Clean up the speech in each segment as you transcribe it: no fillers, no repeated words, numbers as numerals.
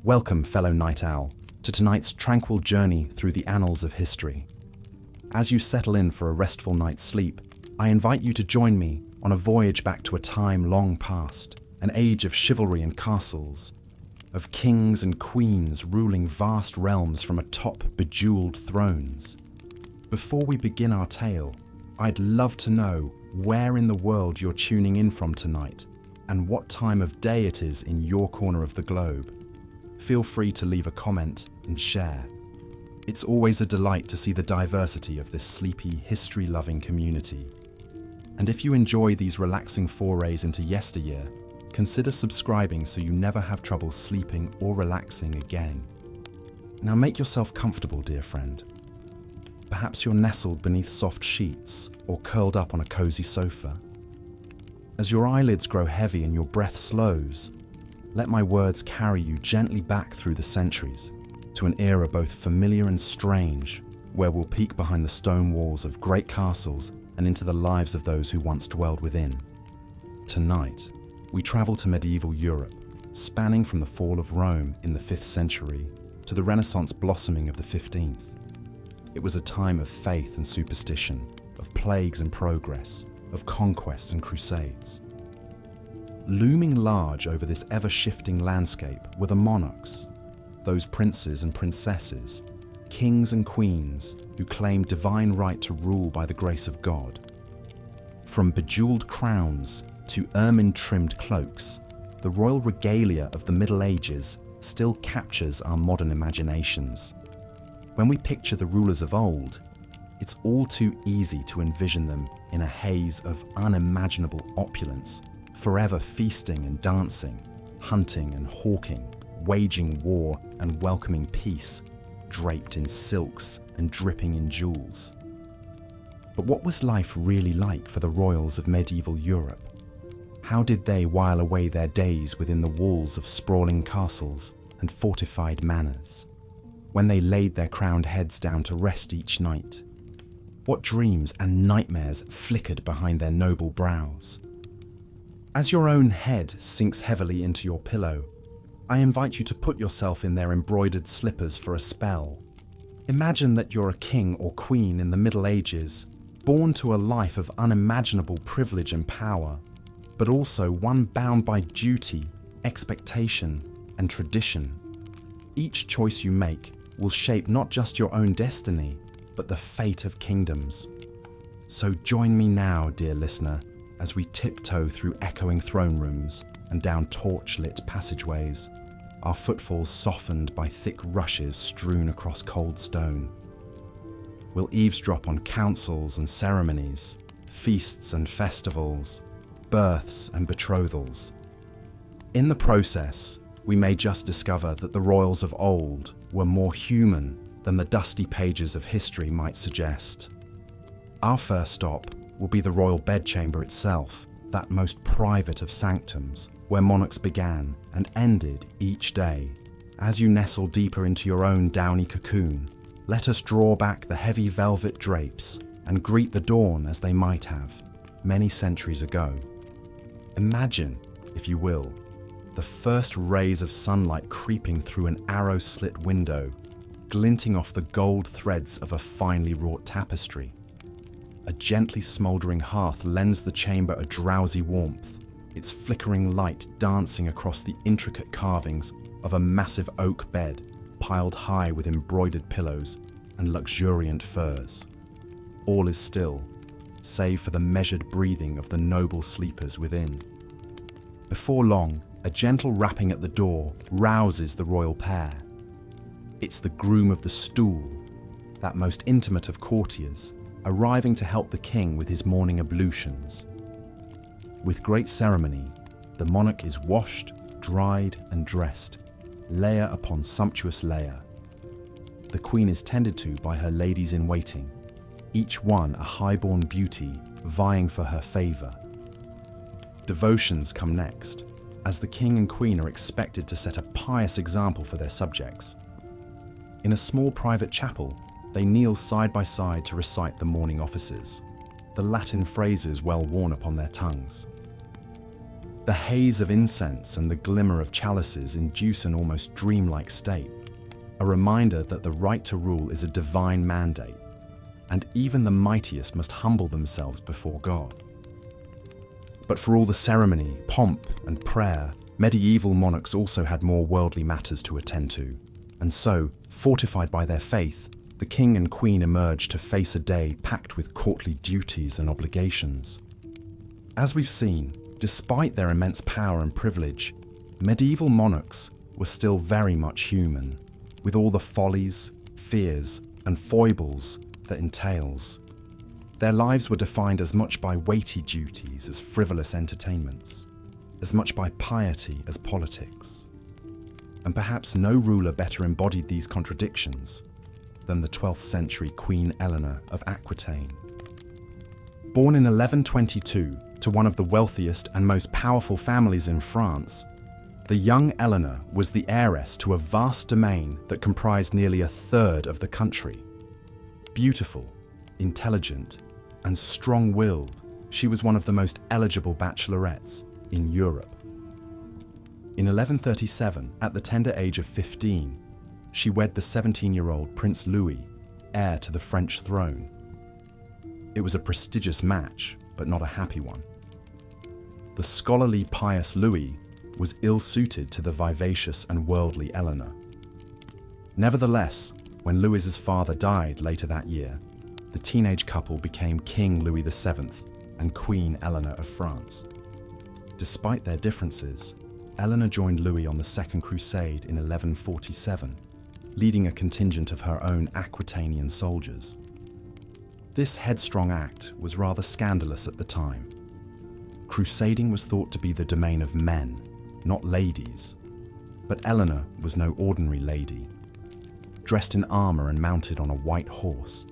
Welcome, fellow night owl, to tonight's tranquil journey through the annals of history. As you settle in for a restful night's sleep, I invite you to join me on a voyage back to a time long past, an age of chivalry and castles, of kings and queens ruling vast realms from atop bejeweled thrones. Before we begin our tale, I'd love to know where in the world you're tuning in from tonight and what time of day it is in your corner of the globe. Feel free to leave a comment and share. It's always a delight to see the diversity of this sleepy, history-loving community. And if you enjoy these relaxing forays into yesteryear, consider subscribing so you never have trouble sleeping or relaxing again. Now make yourself comfortable, dear friend. Perhaps you're nestled beneath soft sheets or curled up on a cozy sofa. As your eyelids grow heavy and your breath slows, let my words carry you gently back through the centuries to an era both familiar and strange, where we'll peek behind the stone walls of great castles and into the lives of those who once dwelled within. Tonight, we travel to medieval Europe, spanning from the fall of Rome in the 5th century to the Renaissance blossoming of the 15th. It was a time of faith and superstition, of plagues and progress, of conquests and crusades. Looming large over this ever-shifting landscape were the monarchs, those princes and princesses, kings and queens who claimed divine right to rule by the grace of God. From bejeweled crowns to ermine-trimmed cloaks, the royal regalia of the Middle Ages still captures our modern imaginations. When we picture the rulers of old, it's all too easy to envision them in a haze of unimaginable opulence, forever feasting and dancing, hunting and hawking, waging war and welcoming peace, draped in silks and dripping in jewels. But what was life really like for the royals of medieval Europe? How did they while away their days within the walls of sprawling castles and fortified manors, when they laid their crowned heads down to rest each night? What dreams and nightmares flickered behind their noble brows? As your own head sinks heavily into your pillow, I invite you to put yourself in their embroidered slippers for a spell. Imagine that you're a king or queen in the Middle Ages, born to a life of unimaginable privilege and power, but also one bound by duty, expectation, and tradition. Each choice you make will shape not just your own destiny, but the fate of kingdoms. So join me now, dear listener, as we tiptoe through echoing throne rooms and down torch-lit passageways, our footfalls softened by thick rushes strewn across cold stone. We'll eavesdrop on councils and ceremonies, feasts and festivals, births and betrothals. In the process, we may just discover that the royals of old were more human than the dusty pages of history might suggest. Our first stop will be the royal bedchamber itself, that most private of sanctums, where monarchs began and ended each day. As you nestle deeper into your own downy cocoon, let us draw back the heavy velvet drapes and greet the dawn as they might have, many centuries ago. Imagine, if you will, the first rays of sunlight creeping through an arrow-slit window, glinting off the gold threads of a finely wrought tapestry. A gently smouldering hearth lends the chamber a drowsy warmth, its flickering light dancing across the intricate carvings of a massive oak bed piled high with embroidered pillows and luxuriant furs. All is still, save for the measured breathing of the noble sleepers within. Before long, a gentle rapping at the door rouses the royal pair. It's the groom of the stool, that most intimate of courtiers, arriving to help the king with his morning ablutions. With great ceremony, the monarch is washed, dried, and dressed, layer upon sumptuous layer. The queen is tended to by her ladies-in-waiting, each one a high-born beauty vying for her favour. Devotions come next, as the king and queen are expected to set a pious example for their subjects. In a small private chapel, they kneel side by side to recite the morning offices, the Latin phrases well worn upon their tongues. The haze of incense and the glimmer of chalices induce an almost dreamlike state, a reminder that the right to rule is a divine mandate, and even the mightiest must humble themselves before God. But for all the ceremony, pomp, and prayer, medieval monarchs also had more worldly matters to attend to, and so, fortified by their faith, the king and queen emerged to face a day packed with courtly duties and obligations. As we've seen, despite their immense power and privilege, medieval monarchs were still very much human, with all the follies, fears, and foibles that entails. Their lives were defined as much by weighty duties as frivolous entertainments, as much by piety as politics. And perhaps no ruler better embodied these contradictions than the 12th century Queen Eleanor of Aquitaine. Born in 1122 to one of the wealthiest and most powerful families in France, the young Eleanor was the heiress to a vast domain that comprised nearly a third of the country. Beautiful, intelligent, and strong-willed, she was one of the most eligible bachelorettes in Europe. In 1137, at the tender age of 15, she wed the 17-year-old Prince Louis, heir to the French throne. It was a prestigious match, but not a happy one. The scholarly Pious Louis was ill-suited to the vivacious and worldly Eleanor. Nevertheless, when Louis's father died later that year, the teenage couple became King Louis VII and Queen Eleanor of France. Despite their differences, Eleanor joined Louis on the Second Crusade in 1147, leading a contingent of her own Aquitanian soldiers. This headstrong act was rather scandalous at the time. Crusading was thought to be the domain of men, not ladies, but Eleanor was no ordinary lady. Dressed in armor and mounted on a white horse,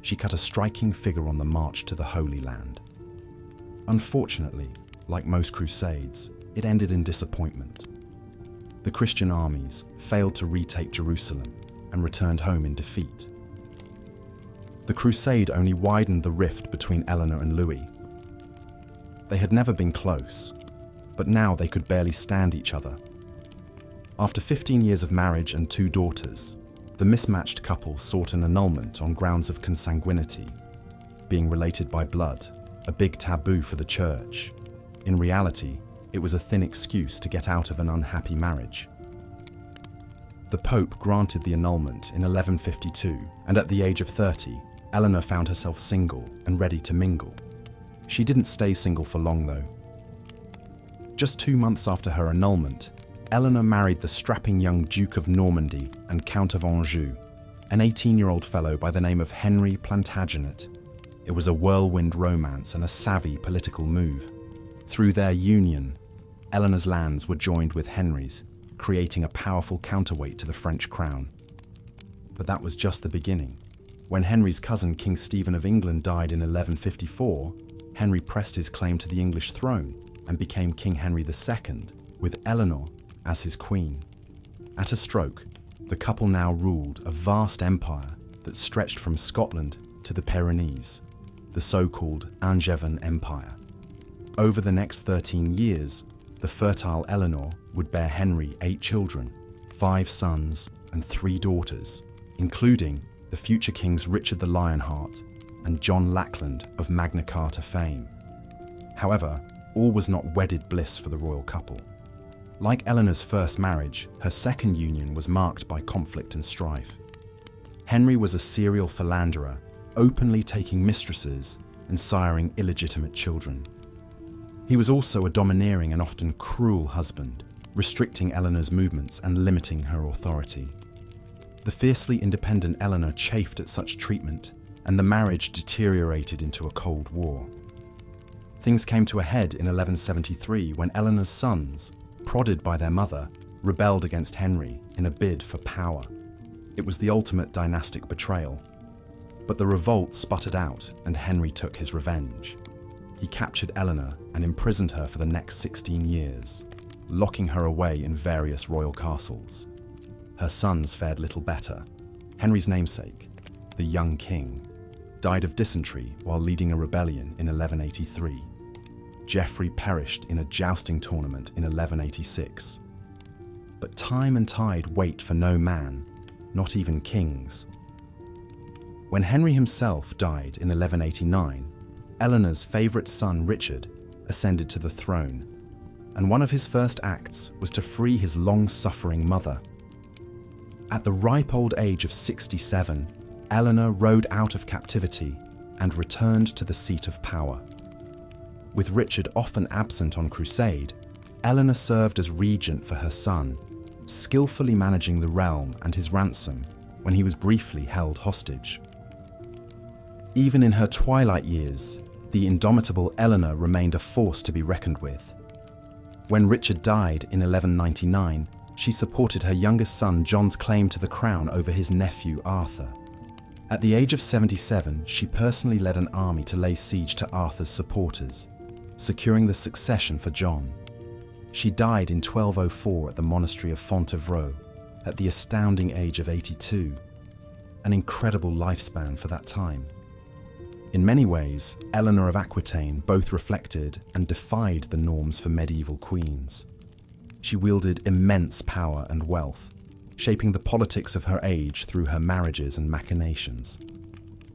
she cut a striking figure on the march to the Holy Land. Unfortunately, like most crusades, it ended in disappointment. The Christian armies failed to retake Jerusalem and returned home in defeat. The crusade only widened the rift between Eleanor and Louis. They had never been close, but now they could barely stand each other. After 15 years of marriage and 2 daughters, the mismatched couple sought an annulment on grounds of consanguinity, being related by blood, a big taboo for the church. In reality, it was a thin excuse to get out of an unhappy marriage. The Pope granted the annulment in 1152, and at the age of 30, Eleanor found herself single and ready to mingle. She didn't stay single for long though. Just 2 months after her annulment, Eleanor married the strapping young Duke of Normandy and Count of Anjou, an 18-year-old fellow by the name of Henry Plantagenet. It was a whirlwind romance and a savvy political move. Through their union, Eleanor's lands were joined with Henry's, creating a powerful counterweight to the French crown. But that was just the beginning. When Henry's cousin King Stephen of England died in 1154, Henry pressed his claim to the English throne and became King Henry II, with Eleanor as his queen. At a stroke, the couple now ruled a vast empire that stretched from Scotland to the Pyrenees, the so-called Angevin Empire. Over the next 13 years, the fertile Eleanor would bear Henry 8 children, 5 sons and 3 daughters, including the future kings Richard the Lionheart and John Lackland of Magna Carta fame. However, all was not wedded bliss for the royal couple. Like Eleanor's first marriage, her second union was marked by conflict and strife. Henry was a serial philanderer, openly taking mistresses and siring illegitimate children. He was also a domineering and often cruel husband, restricting Eleanor's movements and limiting her authority. The fiercely independent Eleanor chafed at such treatment, and the marriage deteriorated into a Cold War. Things came to a head in 1173 when Eleanor's sons, prodded by their mother, rebelled against Henry in a bid for power. It was the ultimate dynastic betrayal. But the revolt sputtered out and Henry took his revenge. He captured Eleanor and imprisoned her for the next 16 years, locking her away in various royal castles. Her sons fared little better. Henry's namesake, the young king, died of dysentery while leading a rebellion in 1183. Geoffrey perished in a jousting tournament in 1186. But time and tide wait for no man, not even kings. When Henry himself died in 1189, Eleanor's favourite son Richard ascended to the throne, and one of his first acts was to free his long-suffering mother. At the ripe old age of 67, Eleanor rode out of captivity and returned to the seat of power. With Richard often absent on Crusade, Eleanor served as regent for her son, skillfully managing the realm and his ransom when he was briefly held hostage. Even in her twilight years, the indomitable Eleanor remained a force to be reckoned with. When Richard died in 1199, she supported her youngest son John's claim to the crown over his nephew Arthur. At the age of 77, she personally led an army to lay siege to Arthur's supporters, securing the succession for John. She died in 1204 at the monastery of Fontevraud, at the astounding age of 82, an incredible lifespan for that time. In many ways, Eleanor of Aquitaine both reflected and defied the norms for medieval queens. She wielded immense power and wealth, shaping the politics of her age through her marriages and machinations.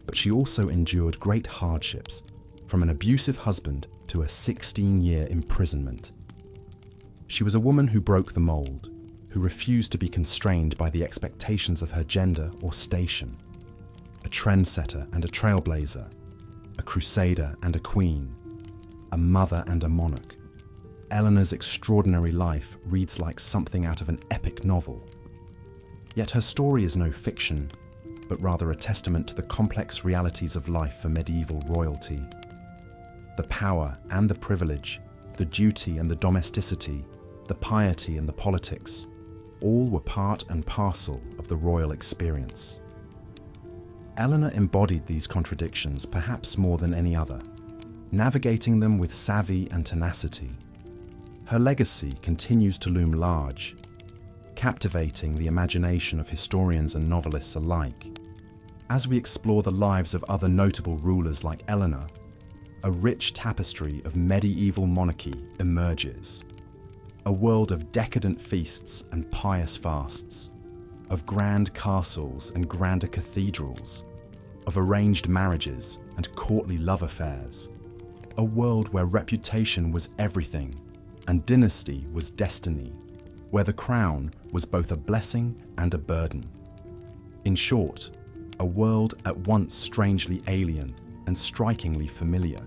But she also endured great hardships, from an abusive husband to a 16-year imprisonment. She was a woman who broke the mold, who refused to be constrained by the expectations of her gender or station. A trendsetter and a trailblazer, a crusader and a queen, a mother and a monarch. Eleanor's extraordinary life reads like something out of an epic novel. Yet her story is no fiction, but rather a testament to the complex realities of life for medieval royalty. The power and the privilege, the duty and the domesticity, the piety and the politics, all were part and parcel of the royal experience. Eleanor embodied these contradictions perhaps more than any other, navigating them with savvy and tenacity. Her legacy continues to loom large, captivating the imagination of historians and novelists alike. As we explore the lives of other notable rulers like Eleanor, a rich tapestry of medieval monarchy emerges. A world of decadent feasts and pious fasts, of grand castles and grander cathedrals, of arranged marriages and courtly love affairs. A world where reputation was everything and dynasty was destiny, where the crown was both a blessing and a burden. In short, a world at once strangely alien and strikingly familiar.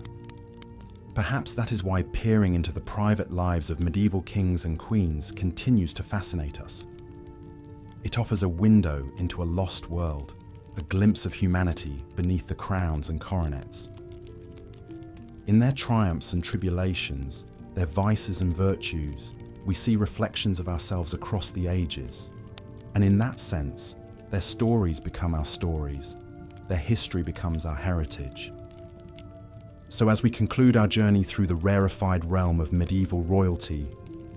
Perhaps that is why peering into the private lives of medieval kings and queens continues to fascinate us. It offers a window into a lost world, a glimpse of humanity beneath the crowns and coronets. In their triumphs and tribulations, their vices and virtues, we see reflections of ourselves across the ages. And in that sense, their stories become our stories, their history becomes our heritage. So as we conclude our journey through the rarefied realm of medieval royalty,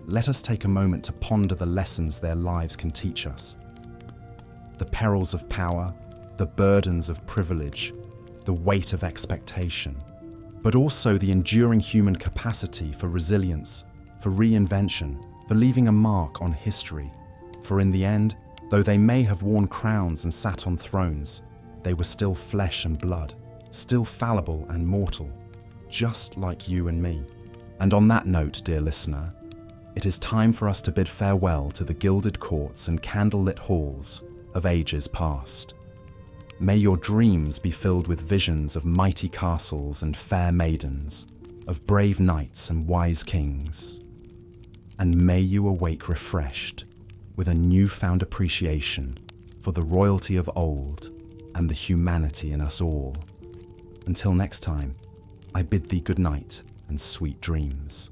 let us take a moment to ponder the lessons their lives can teach us. The perils of power, the burdens of privilege, the weight of expectation, but also the enduring human capacity for resilience, for reinvention, for leaving a mark on history. For in the end, though they may have worn crowns and sat on thrones, they were still flesh and blood, still fallible and mortal, just like you and me. And on that note, dear listener, it is time for us to bid farewell to the gilded courts and candlelit halls of ages past. May your dreams be filled with visions of mighty castles and fair maidens, of brave knights and wise kings. And may you awake refreshed with a newfound appreciation for the royalty of old and the humanity in us all. Until next time, I bid thee good night and sweet dreams.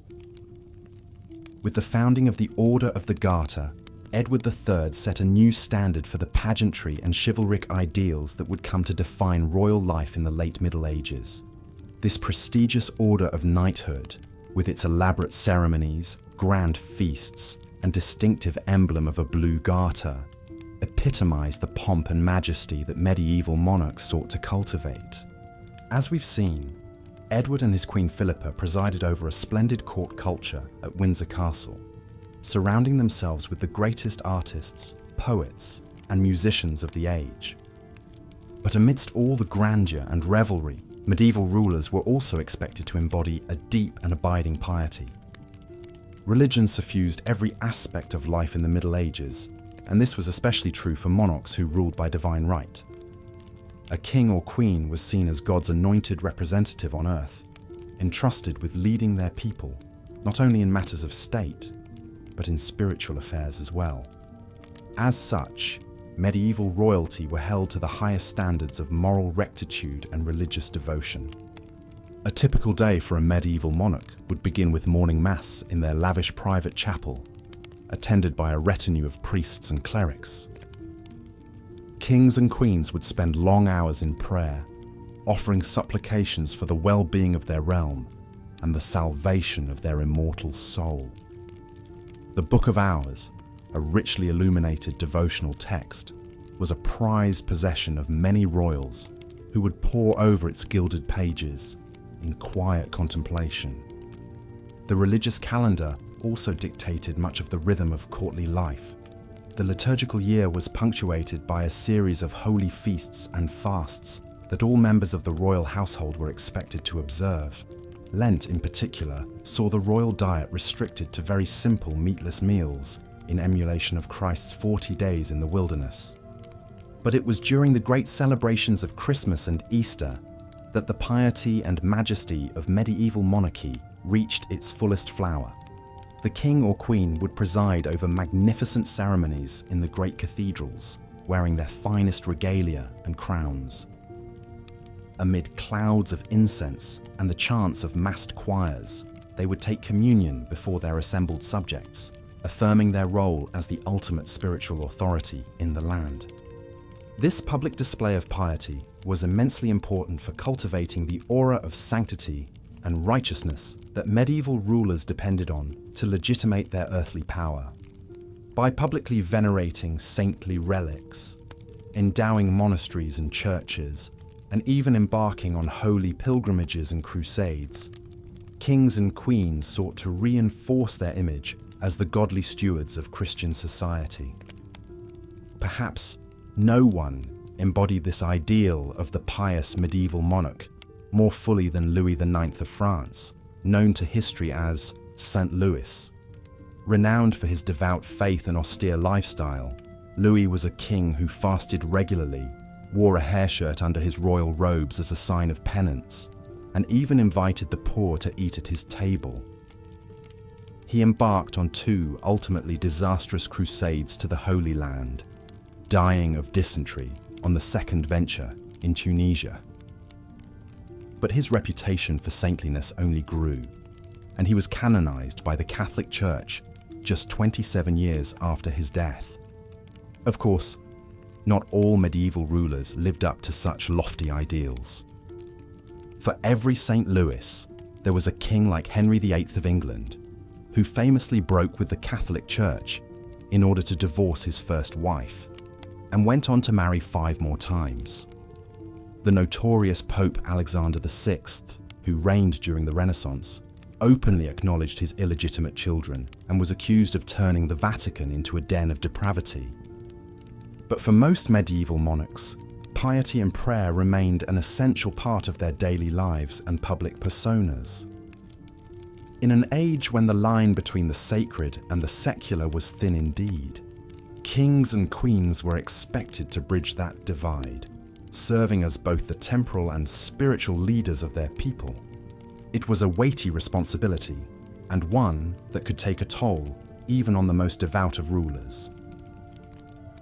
With the founding of the Order of the Garter, Edward III set a new standard for the pageantry and chivalric ideals that would come to define royal life in the late Middle Ages. This prestigious order of knighthood, with its elaborate ceremonies, grand feasts, and distinctive emblem of a blue garter, epitomized the pomp and majesty that medieval monarchs sought to cultivate. As we've seen, Edward and his Queen Philippa presided over a splendid court culture at Windsor Castle, surrounding themselves with the greatest artists, poets, and musicians of the age. But amidst all the grandeur and revelry, medieval rulers were also expected to embody a deep and abiding piety. Religion suffused every aspect of life in the Middle Ages, and this was especially true for monarchs who ruled by divine right. A king or queen was seen as God's anointed representative on earth, entrusted with leading their people, not only in matters of state, but in spiritual affairs as well. As such, medieval royalty were held to the highest standards of moral rectitude and religious devotion. A typical day for a medieval monarch would begin with morning mass in their lavish private chapel, attended by a retinue of priests and clerics. Kings and queens would spend long hours in prayer, offering supplications for the well-being of their realm and the salvation of their immortal soul. The Book of Hours, a richly illuminated devotional text, was a prized possession of many royals who would pore over its gilded pages in quiet contemplation. The religious calendar also dictated much of the rhythm of courtly life. The liturgical year was punctuated by a series of holy feasts and fasts that all members of the royal household were expected to observe. Lent, in particular, saw the royal diet restricted to very simple meatless meals in emulation of Christ's 40 days in the wilderness. But it was during the great celebrations of Christmas and Easter that the piety and majesty of medieval monarchy reached its fullest flower. The king or queen would preside over magnificent ceremonies in the great cathedrals, wearing their finest regalia and crowns. Amid clouds of incense and the chants of massed choirs, they would take communion before their assembled subjects, affirming their role as the ultimate spiritual authority in the land. This public display of piety was immensely important for cultivating the aura of sanctity and righteousness that medieval rulers depended on to legitimate their earthly power. By publicly venerating saintly relics, endowing monasteries and churches, and even embarking on holy pilgrimages and crusades, kings and queens sought to reinforce their image as the godly stewards of Christian society. Perhaps no one embodied this ideal of the pious medieval monarch more fully than Louis IX of France, known to history as Saint Louis. Renowned for his devout faith and austere lifestyle, Louis was a king who fasted regularly, wore a hair shirt under his royal robes as a sign of penance, and even invited the poor to eat at his table. He embarked on 2 ultimately disastrous crusades to the Holy Land, dying of dysentery on the second venture in Tunisia. But his reputation for saintliness only grew, and he was canonized by the Catholic Church just 27 years after his death. Of course, not all medieval rulers lived up to such lofty ideals. For every St. Louis, there was a king like Henry VIII of England, who famously broke with the Catholic Church in order to divorce his first wife, and went on to marry 5 more times. The notorious Pope Alexander VI, who reigned during the Renaissance, openly acknowledged his illegitimate children and was accused of turning the Vatican into a den of depravity. But for most medieval monarchs, piety and prayer remained an essential part of their daily lives and public personas. In an age when the line between the sacred and the secular was thin indeed, kings and queens were expected to bridge that divide, serving as both the temporal and spiritual leaders of their people. It was a weighty responsibility, and one that could take a toll even on the most devout of rulers.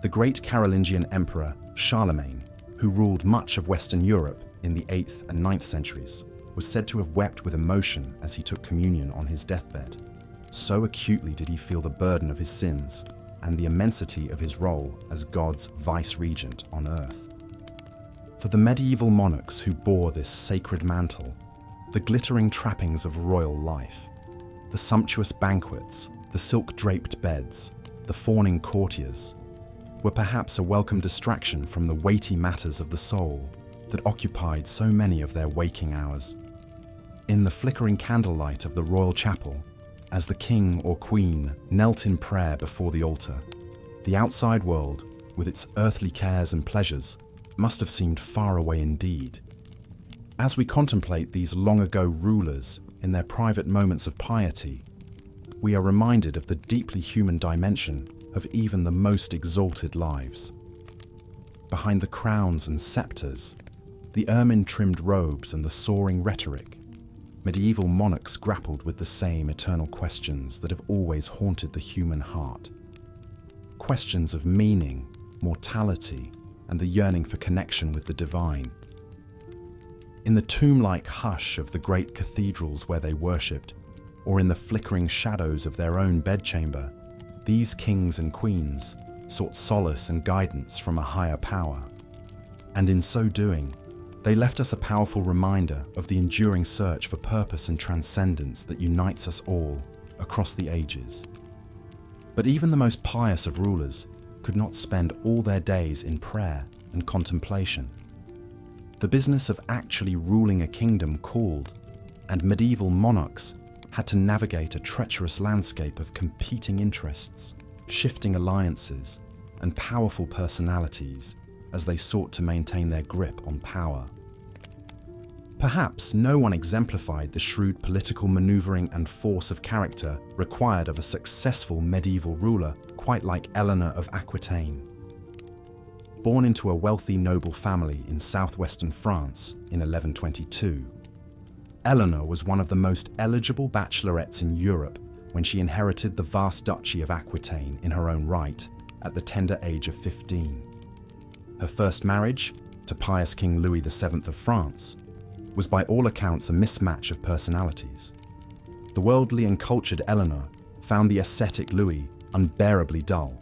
The great Carolingian emperor Charlemagne, who ruled much of Western Europe in the 8th and 9th centuries, was said to have wept with emotion as he took communion on his deathbed. So acutely did he feel the burden of his sins and the immensity of his role as God's vice-regent on earth. For the medieval monarchs who bore this sacred mantle, the glittering trappings of royal life, the sumptuous banquets, the silk-draped beds, the fawning courtiers, were perhaps a welcome distraction from the weighty matters of the soul that occupied so many of their waking hours. In the flickering candlelight of the royal chapel, as the king or queen knelt in prayer before the altar, the outside world, with its earthly cares and pleasures, must have seemed far away indeed. As we contemplate these long-ago rulers in their private moments of piety, we are reminded of the deeply human dimension of even the most exalted lives. Behind the crowns and scepters, the ermine-trimmed robes and the soaring rhetoric, medieval monarchs grappled with the same eternal questions that have always haunted the human heart. Questions of meaning, mortality, and the yearning for connection with the divine. In the tomb-like hush of the great cathedrals where they worshipped, or in the flickering shadows of their own bedchamber, these kings and queens sought solace and guidance from a higher power. And in so doing, they left us a powerful reminder of the enduring search for purpose and transcendence that unites us all across the ages. But even the most pious of rulers could not spend all their days in prayer and contemplation. The business of actually ruling a kingdom called, and medieval monarchs had to navigate a treacherous landscape of competing interests, shifting alliances, and powerful personalities as they sought to maintain their grip on power. Perhaps no one exemplified the shrewd political maneuvering and force of character required of a successful medieval ruler quite like Eleanor of Aquitaine. Born into a wealthy noble family in southwestern France in 1122, Eleanor was one of the most eligible bachelorettes in Europe when she inherited the vast duchy of Aquitaine in her own right at the tender age of 15. Her first marriage, to pious King Louis VII of France, was by all accounts a mismatch of personalities. The worldly and cultured Eleanor found the ascetic Louis unbearably dull,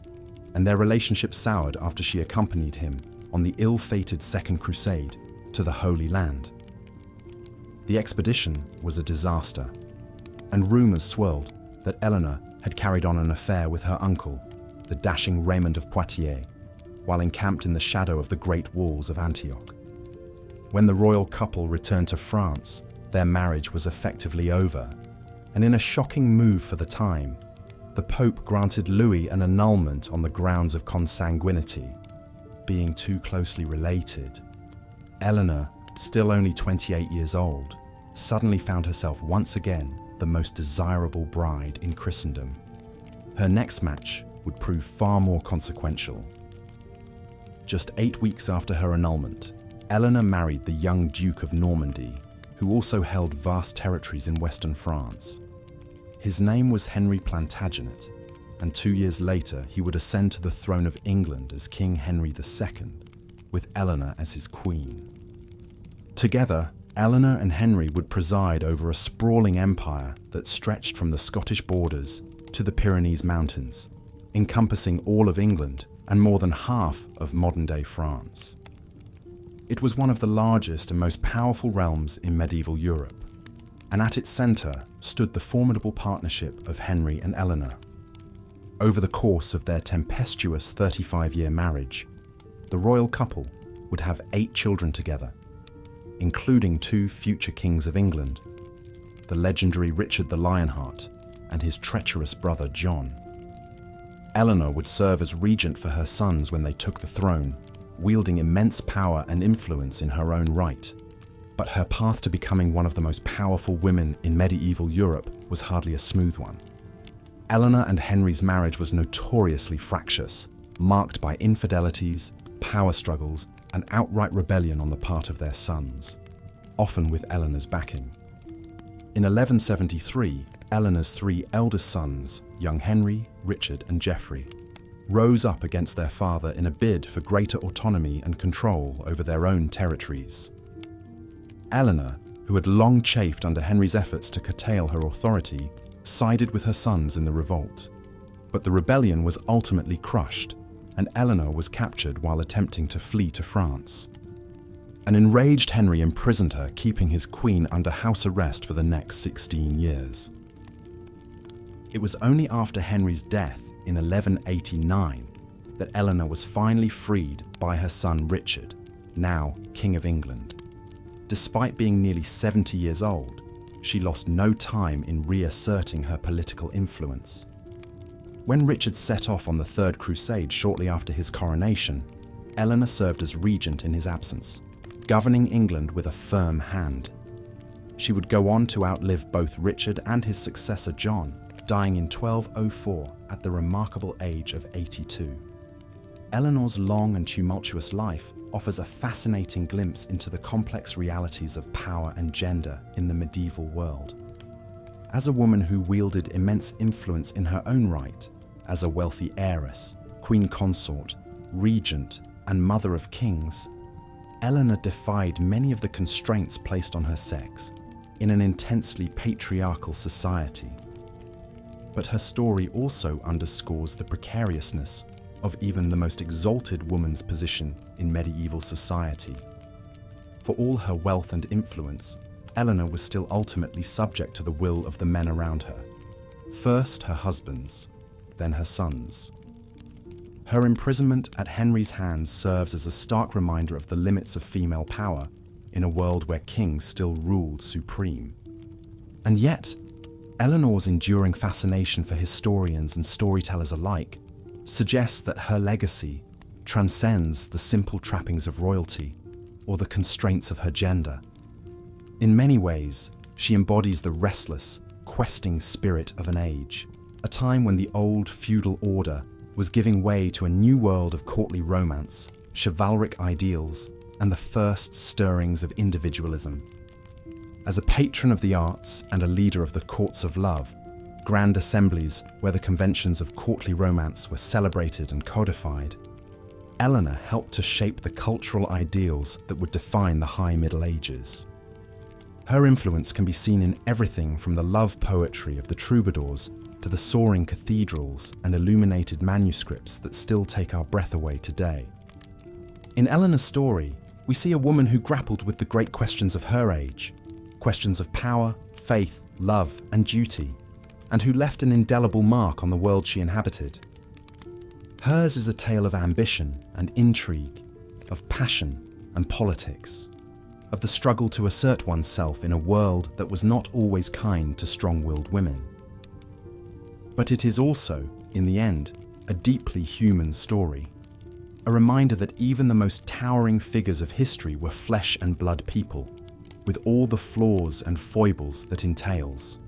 and their relationship soured after she accompanied him on the ill-fated Second Crusade to the Holy Land. The expedition was a disaster, and rumours swirled that Eleanor had carried on an affair with her uncle, the dashing Raymond of Poitiers, while encamped in the shadow of the great walls of Antioch. When the royal couple returned to France, their marriage was effectively over, and in a shocking move for the time, the Pope granted Louis an annulment on the grounds of consanguinity, being too closely related. Eleanor, still only 28 years old, suddenly found herself once again the most desirable bride in Christendom. Her next match would prove far more consequential. Just 8 weeks after her annulment, Eleanor married the young Duke of Normandy, who also held vast territories in western France. His name was Henry Plantagenet, and 2 years later he would ascend to the throne of England as King Henry II, with Eleanor as his queen. Together, Eleanor and Henry would preside over a sprawling empire that stretched from the Scottish borders to the Pyrenees Mountains, encompassing all of England and more than half of modern-day France. It was one of the largest and most powerful realms in medieval Europe, and at its centre stood the formidable partnership of Henry and Eleanor. Over the course of their tempestuous 35-year marriage, the royal couple would have 8 children together, including 2 future kings of England, the legendary Richard the Lionheart and his treacherous brother John. Eleanor would serve as regent for her sons when they took the throne, wielding immense power and influence in her own right. But her path to becoming one of the most powerful women in medieval Europe was hardly a smooth one. Eleanor and Henry's marriage was notoriously fractious, marked by infidelities, power struggles, and outright rebellion on the part of their sons, often with Eleanor's backing. In 1173, Eleanor's 3 eldest sons, young Henry, Richard, and Geoffrey, rose up against their father in a bid for greater autonomy and control over their own territories. Eleanor, who had long chafed under Henry's efforts to curtail her authority, sided with her sons in the revolt. But the rebellion was ultimately crushed, and Eleanor was captured while attempting to flee to France. An enraged Henry imprisoned her, keeping his queen under house arrest for the next 16 years. It was only after Henry's death in 1189 that Eleanor was finally freed by her son Richard, now King of England. Despite being nearly 70 years old, she lost no time in reasserting her political influence. When Richard set off on the Third Crusade shortly after his coronation, Eleanor served as regent in his absence, governing England with a firm hand. She would go on to outlive both Richard and his successor John, dying in 1204 at the remarkable age of 82. Eleanor's long and tumultuous life offers a fascinating glimpse into the complex realities of power and gender in the medieval world. As a woman who wielded immense influence in her own right, as a wealthy heiress, queen consort, regent, and mother of kings, Eleanor defied many of the constraints placed on her sex in an intensely patriarchal society. But her story also underscores the precariousness of even the most exalted woman's position in medieval society. For all her wealth and influence, Eleanor was still ultimately subject to the will of the men around her. First her husbands, then her sons. Her imprisonment at Henry's hands serves as a stark reminder of the limits of female power in a world where kings still ruled supreme. And yet, Eleanor's enduring fascination for historians and storytellers alike suggests that her legacy transcends the simple trappings of royalty or the constraints of her gender. In many ways, she embodies the restless, questing spirit of an age, a time when the old feudal order was giving way to a new world of courtly romance, chivalric ideals, and the first stirrings of individualism. As a patron of the arts and a leader of the courts of love, grand assemblies where the conventions of courtly romance were celebrated and codified, Eleanor helped to shape the cultural ideals that would define the High Middle Ages. Her influence can be seen in everything from the love poetry of the troubadours to the soaring cathedrals and illuminated manuscripts that still take our breath away today. In Eleanor's story, we see a woman who grappled with the great questions of her age, questions of power, faith, love, and duty, and who left an indelible mark on the world she inhabited. Hers is a tale of ambition and intrigue, of passion and politics, of the struggle to assert oneself in a world that was not always kind to strong-willed women. But it is also, in the end, a deeply human story, a reminder that even the most towering figures of history were flesh and blood people, with all the flaws and foibles that entails.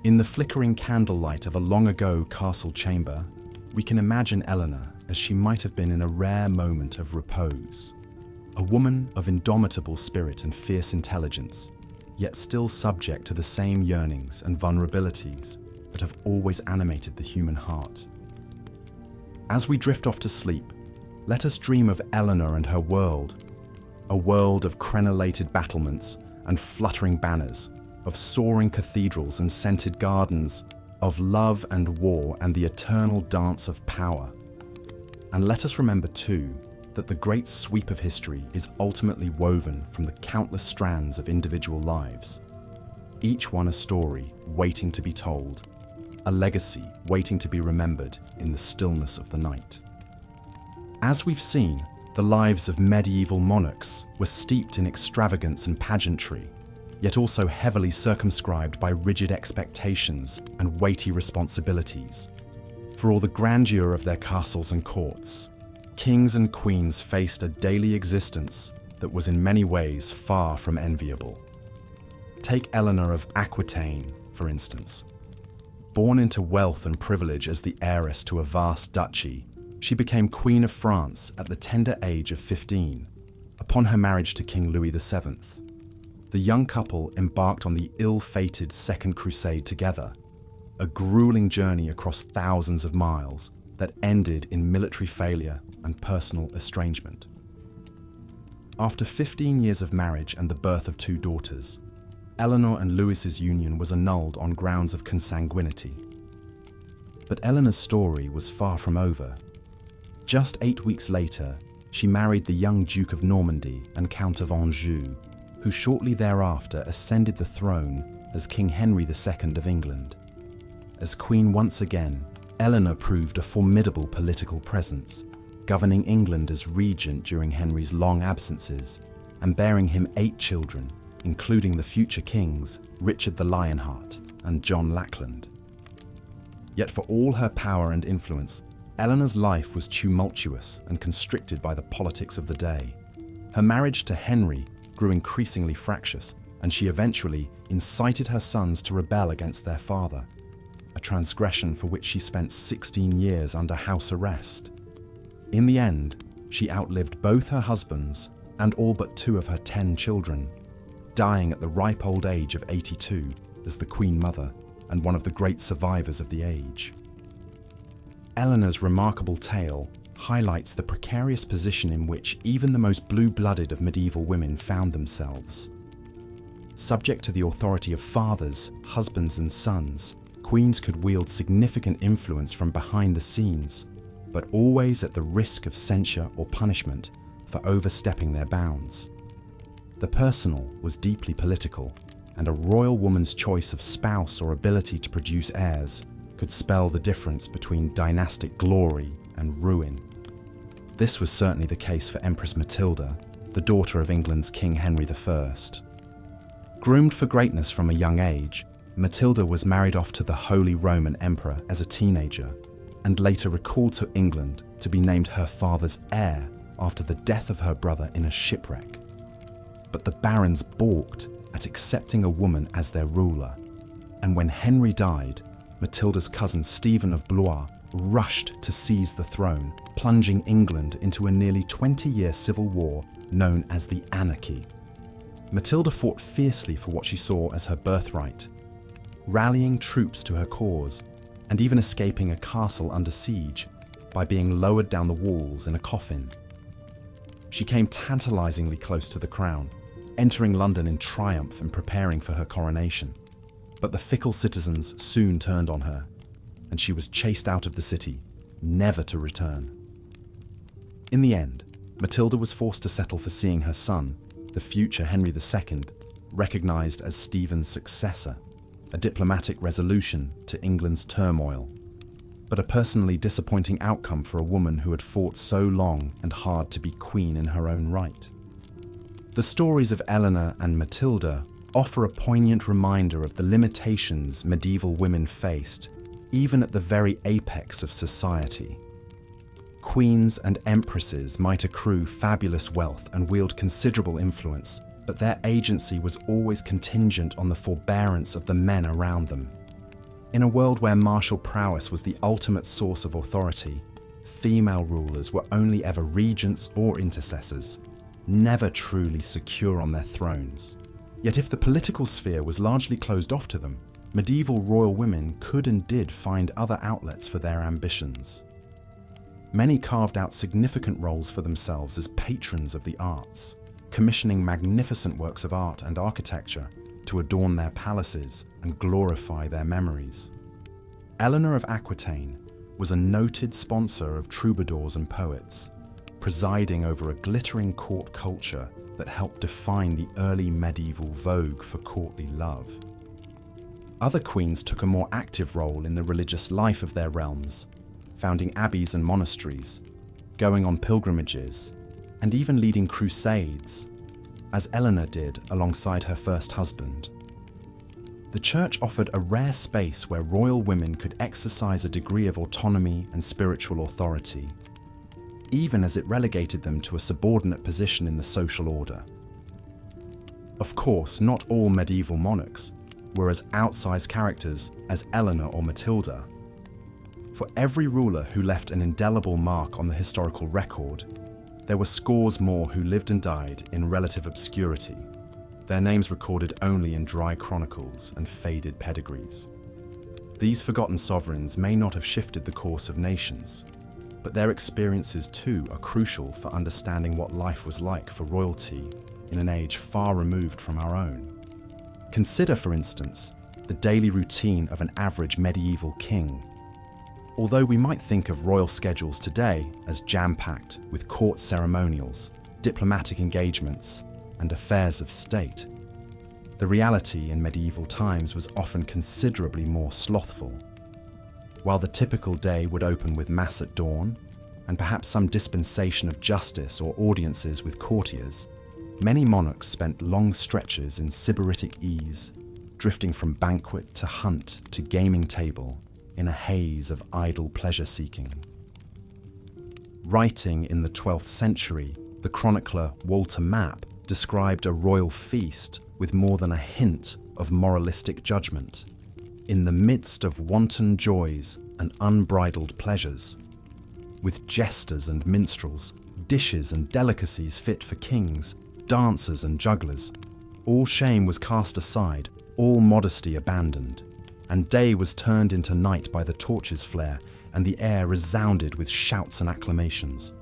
In the flickering candlelight of a long-ago castle chamber, we can imagine Eleanor as she might have been in a rare moment of repose, a woman of indomitable spirit and fierce intelligence, yet still subject to the same yearnings and vulnerabilities that have always animated the human heart. As we drift off to sleep, let us dream of Eleanor and her world, a world of crenellated battlements and fluttering banners, of soaring cathedrals and scented gardens, of love and war and the eternal dance of power. And let us remember too that the great sweep of history is ultimately woven from the countless strands of individual lives, each one a story waiting to be told, a legacy waiting to be remembered in the stillness of the night. As we've seen, the lives of medieval monarchs were steeped in extravagance and pageantry, yet also heavily circumscribed by rigid expectations and weighty responsibilities. For all the grandeur of their castles and courts, kings and queens faced a daily existence that was in many ways far from enviable. Take Eleanor of Aquitaine, for instance. Born into wealth and privilege as the heiress to a vast duchy, she became Queen of France at the tender age of 15, upon her marriage to King Louis VII. The young couple embarked on the ill-fated Second Crusade together, a grueling journey across thousands of miles that ended in military failure and personal estrangement. After 15 years of marriage and the birth of 2 daughters, Eleanor and Louis's union was annulled on grounds of consanguinity. But Eleanor's story was far from over. Just 8 weeks later, she married the young Duke of Normandy and Count of Anjou, who shortly thereafter ascended the throne as King Henry II of England. As queen once again, Eleanor proved a formidable political presence, governing England as regent during Henry's long absences and bearing him 8 children, including the future kings Richard the Lionheart and John Lackland. Yet for all her power and influence, Eleanor's life was tumultuous and constricted by the politics of the day. Her marriage to Henry grew increasingly fractious, and she eventually incited her sons to rebel against their father, a transgression for which she spent 16 years under house arrest. In the end, she outlived both her husbands and all but 2 of her 10 children, dying at the ripe old age of 82 as the Queen Mother and one of the great survivors of the age. Eleanor's remarkable tale highlights the precarious position in which even the most blue-blooded of medieval women found themselves. Subject to the authority of fathers, husbands and sons, queens could wield significant influence from behind the scenes, but always at the risk of censure or punishment for overstepping their bounds. The personal was deeply political, and a royal woman's choice of spouse or ability to produce heirs could spell the difference between dynastic glory and ruin. This was certainly the case for Empress Matilda, the daughter of England's King Henry I. Groomed for greatness from a young age, Matilda was married off to the Holy Roman Emperor as a teenager, and later recalled to England to be named her father's heir after the death of her brother in a shipwreck. But the barons balked at accepting a woman as their ruler, and when Henry died, Matilda's cousin Stephen of Blois rushed to seize the throne, plunging England into a nearly 20-year civil war known as the Anarchy. Matilda fought fiercely for what she saw as her birthright, rallying troops to her cause, and even escaping a castle under siege by being lowered down the walls in a coffin. She came tantalizingly close to the crown, entering London in triumph and preparing for her coronation. But the fickle citizens soon turned on her, and she was chased out of the city, never to return. In the end, Matilda was forced to settle for seeing her son, the future Henry II, recognised as Stephen's successor, a diplomatic resolution to England's turmoil, but a personally disappointing outcome for a woman who had fought so long and hard to be queen in her own right. The stories of Eleanor and Matilda offer a poignant reminder of the limitations medieval women faced, even at the very apex of society. Queens and empresses might accrue fabulous wealth and wield considerable influence, but their agency was always contingent on the forbearance of the men around them. In a world where martial prowess was the ultimate source of authority, female rulers were only ever regents or intercessors, never truly secure on their thrones. Yet if the political sphere was largely closed off to them, medieval royal women could and did find other outlets for their ambitions. Many carved out significant roles for themselves as patrons of the arts, commissioning magnificent works of art and architecture to adorn their palaces and glorify their memories. Eleanor of Aquitaine was a noted sponsor of troubadours and poets, presiding over a glittering court culture that helped define the early medieval vogue for courtly love. Other queens took a more active role in the religious life of their realms, founding abbeys and monasteries, going on pilgrimages, and even leading crusades, as Eleanor did alongside her first husband. The church offered a rare space where royal women could exercise a degree of autonomy and spiritual authority, even as it relegated them to a subordinate position in the social order. Of course, not all medieval monarchs were as outsized characters as Eleanor or Matilda. For every ruler who left an indelible mark on the historical record, there were scores more who lived and died in relative obscurity, their names recorded only in dry chronicles and faded pedigrees. These forgotten sovereigns may not have shifted the course of nations, but their experiences too are crucial for understanding what life was like for royalty in an age far removed from our own. Consider, for instance, the daily routine of an average medieval king. Although we might think of royal schedules today as jam-packed with court ceremonials, diplomatic engagements, and affairs of state, the reality in medieval times was often considerably more slothful. While the typical day would open with mass at dawn, and perhaps some dispensation of justice or audiences with courtiers, Many monarchs spent long stretches in sybaritic ease, drifting from banquet to hunt to gaming table in a haze of idle pleasure-seeking. Writing in the 12th century, the chronicler Walter Map described a royal feast with more than a hint of moralistic judgment. In the midst of wanton joys and unbridled pleasures, with jesters and minstrels, dishes and delicacies fit for kings, dancers and jugglers, all shame was cast aside, all modesty abandoned, and day was turned into night by the torches' flare, and the air resounded with shouts and acclamations.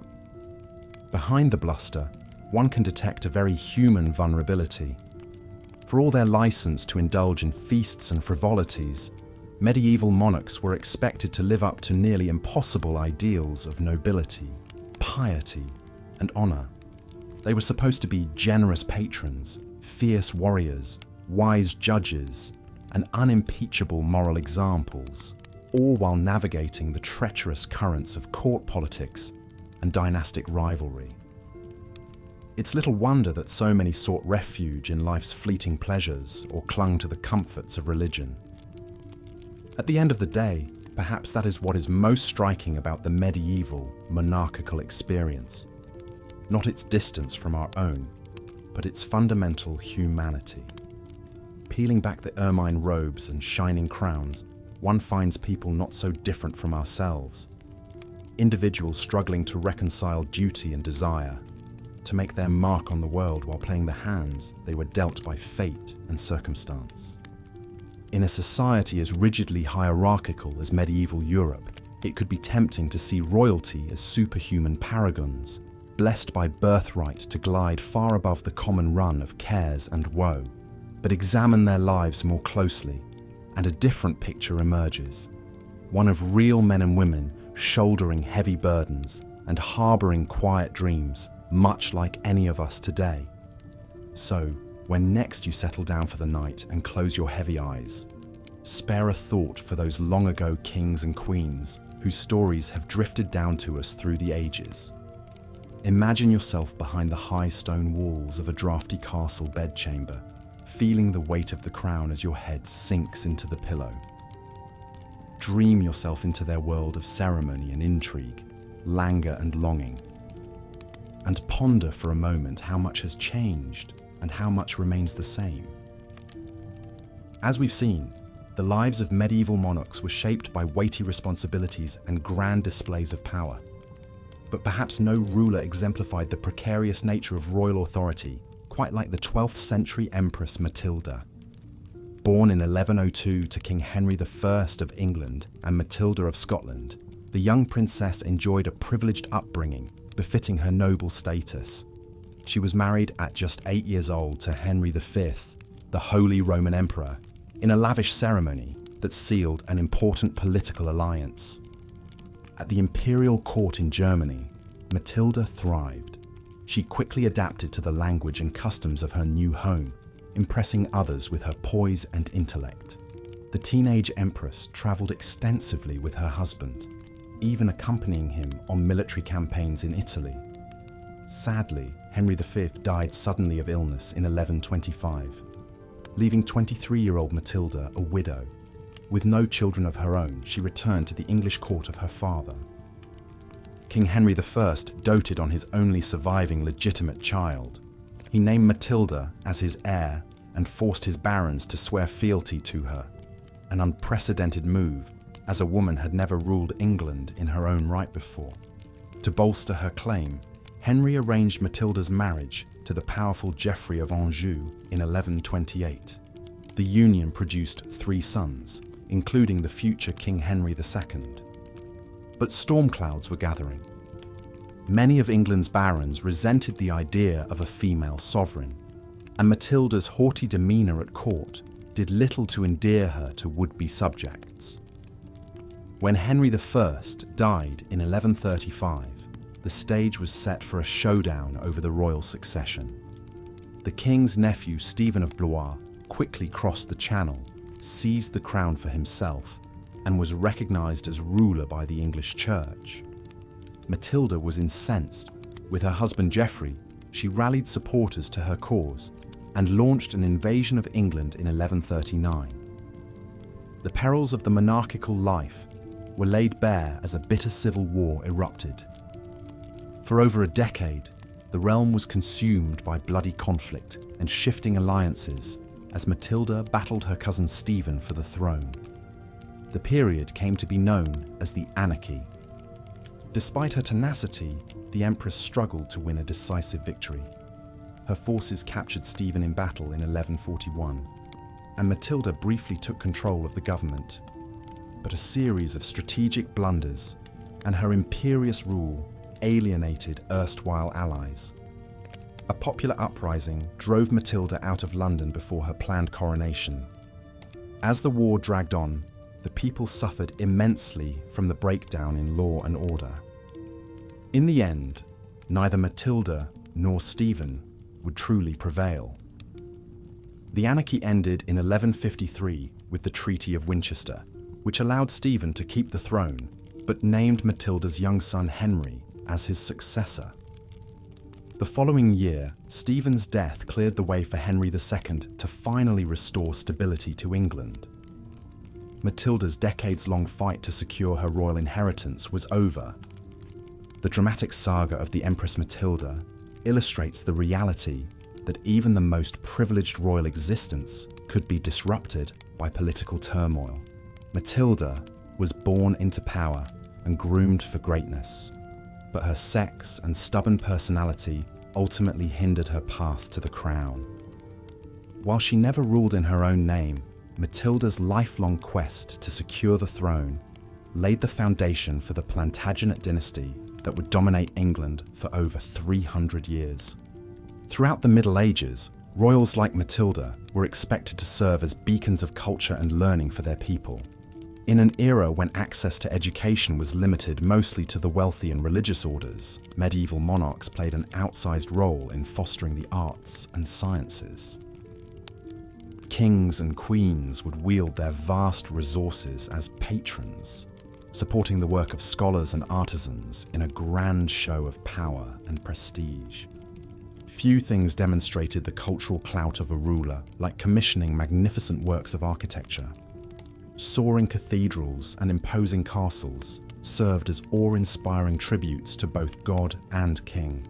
Behind the bluster, one can detect a very human vulnerability. For all their license to indulge in feasts and frivolities, medieval monarchs were expected to live up to nearly impossible ideals of nobility, piety, and honor. They were supposed to be generous patrons, fierce warriors, wise judges, and unimpeachable moral examples, all while navigating the treacherous currents of court politics and dynastic rivalry. It's little wonder that so many sought refuge in life's fleeting pleasures or clung to the comforts of religion. At the end of the day, perhaps that is what is most striking about the medieval monarchical experience. Not its distance from our own, but its fundamental humanity. Peeling back the ermine robes and shining crowns, one finds people not so different from ourselves. Individuals struggling to reconcile duty and desire, to make their mark on the world while playing the hands they were dealt by fate and circumstance. In a society as rigidly hierarchical as medieval Europe, it could be tempting to see royalty as superhuman paragons, blessed by birthright to glide far above the common run of cares and woe. But examine their lives more closely, and a different picture emerges. One of real men and women shouldering heavy burdens and harboring quiet dreams, much like any of us today. So, when next you settle down for the night and close your heavy eyes, spare a thought for those long ago kings and queens whose stories have drifted down to us through the ages. Imagine yourself behind the high stone walls of a drafty castle bedchamber, feeling the weight of the crown as your head sinks into the pillow. Dream yourself into their world of ceremony and intrigue, languor and longing, and ponder for a moment how much has changed and how much remains the same. As we've seen, the lives of medieval monarchs were shaped by weighty responsibilities and grand displays of power. But perhaps no ruler exemplified the precarious nature of royal authority quite like the 12th century Empress Matilda. Born in 1102 to King Henry I of England and Matilda of Scotland, the young princess enjoyed a privileged upbringing befitting her noble status. She was married at just 8 years old to Henry V, the Holy Roman Emperor, in a lavish ceremony that sealed an important political alliance. At the imperial court in Germany, Matilda thrived. She quickly adapted to the language and customs of her new home, impressing others with her poise and intellect. The teenage empress traveled extensively with her husband, even accompanying him on military campaigns in Italy. Sadly, Henry V died suddenly of illness in 1125, leaving 23-year-old Matilda a widow. With no children of her own, she returned to the English court of her father. King Henry I doted on his only surviving legitimate child. He named Matilda as his heir and forced his barons to swear fealty to her, an unprecedented move, as a woman had never ruled England in her own right before. To bolster her claim, Henry arranged Matilda's marriage to the powerful Geoffrey of Anjou in 1128. The union produced 3 sons, including the future King Henry II. But storm clouds were gathering. Many of England's barons resented the idea of a female sovereign, and Matilda's haughty demeanour at court did little to endear her to would-be subjects. When Henry I died in 1135, the stage was set for a showdown over the royal succession. The king's nephew Stephen of Blois quickly crossed the Channel, seized the crown for himself, and was recognised as ruler by the English church. Matilda was incensed, with her husband Geoffrey she rallied supporters to her cause and launched an invasion of England in 1139. The perils of the monarchical life were laid bare as a bitter civil war erupted. For over a decade, the realm was consumed by bloody conflict and shifting alliances as Matilda battled her cousin Stephen for the throne. The period came to be known as the Anarchy. Despite her tenacity, the Empress struggled to win a decisive victory. Her forces captured Stephen in battle in 1141, and Matilda briefly took control of the government. But a series of strategic blunders and her imperious rule alienated erstwhile allies. A popular uprising drove Matilda out of London before her planned coronation. As the war dragged on, the people suffered immensely from the breakdown in law and order. In the end, neither Matilda nor Stephen would truly prevail. The anarchy ended in 1153 with the Treaty of Winchester, which allowed Stephen to keep the throne, but named Matilda's young son Henry as his successor. The following year, Stephen's death cleared the way for Henry II to finally restore stability to England. Matilda's decades-long fight to secure her royal inheritance was over. The dramatic saga of the Empress Matilda illustrates the reality that even the most privileged royal existence could be disrupted by political turmoil. Matilda was born into power and groomed for greatness, but her sex and stubborn personality ultimately hindered her path to the crown. While she never ruled in her own name, Matilda's lifelong quest to secure the throne laid the foundation for the Plantagenet dynasty that would dominate England for over 300 years. Throughout the Middle Ages, royals like Matilda were expected to serve as beacons of culture and learning for their people. In an era when access to education was limited mostly to the wealthy and religious orders, medieval monarchs played an outsized role in fostering the arts and sciences. Kings and queens would wield their vast resources as patrons, supporting the work of scholars and artisans in a grand show of power and prestige. Few things demonstrated the cultural clout of a ruler like commissioning magnificent works of architecture. Soaring cathedrals and imposing castles served as awe-inspiring tributes to both God and king.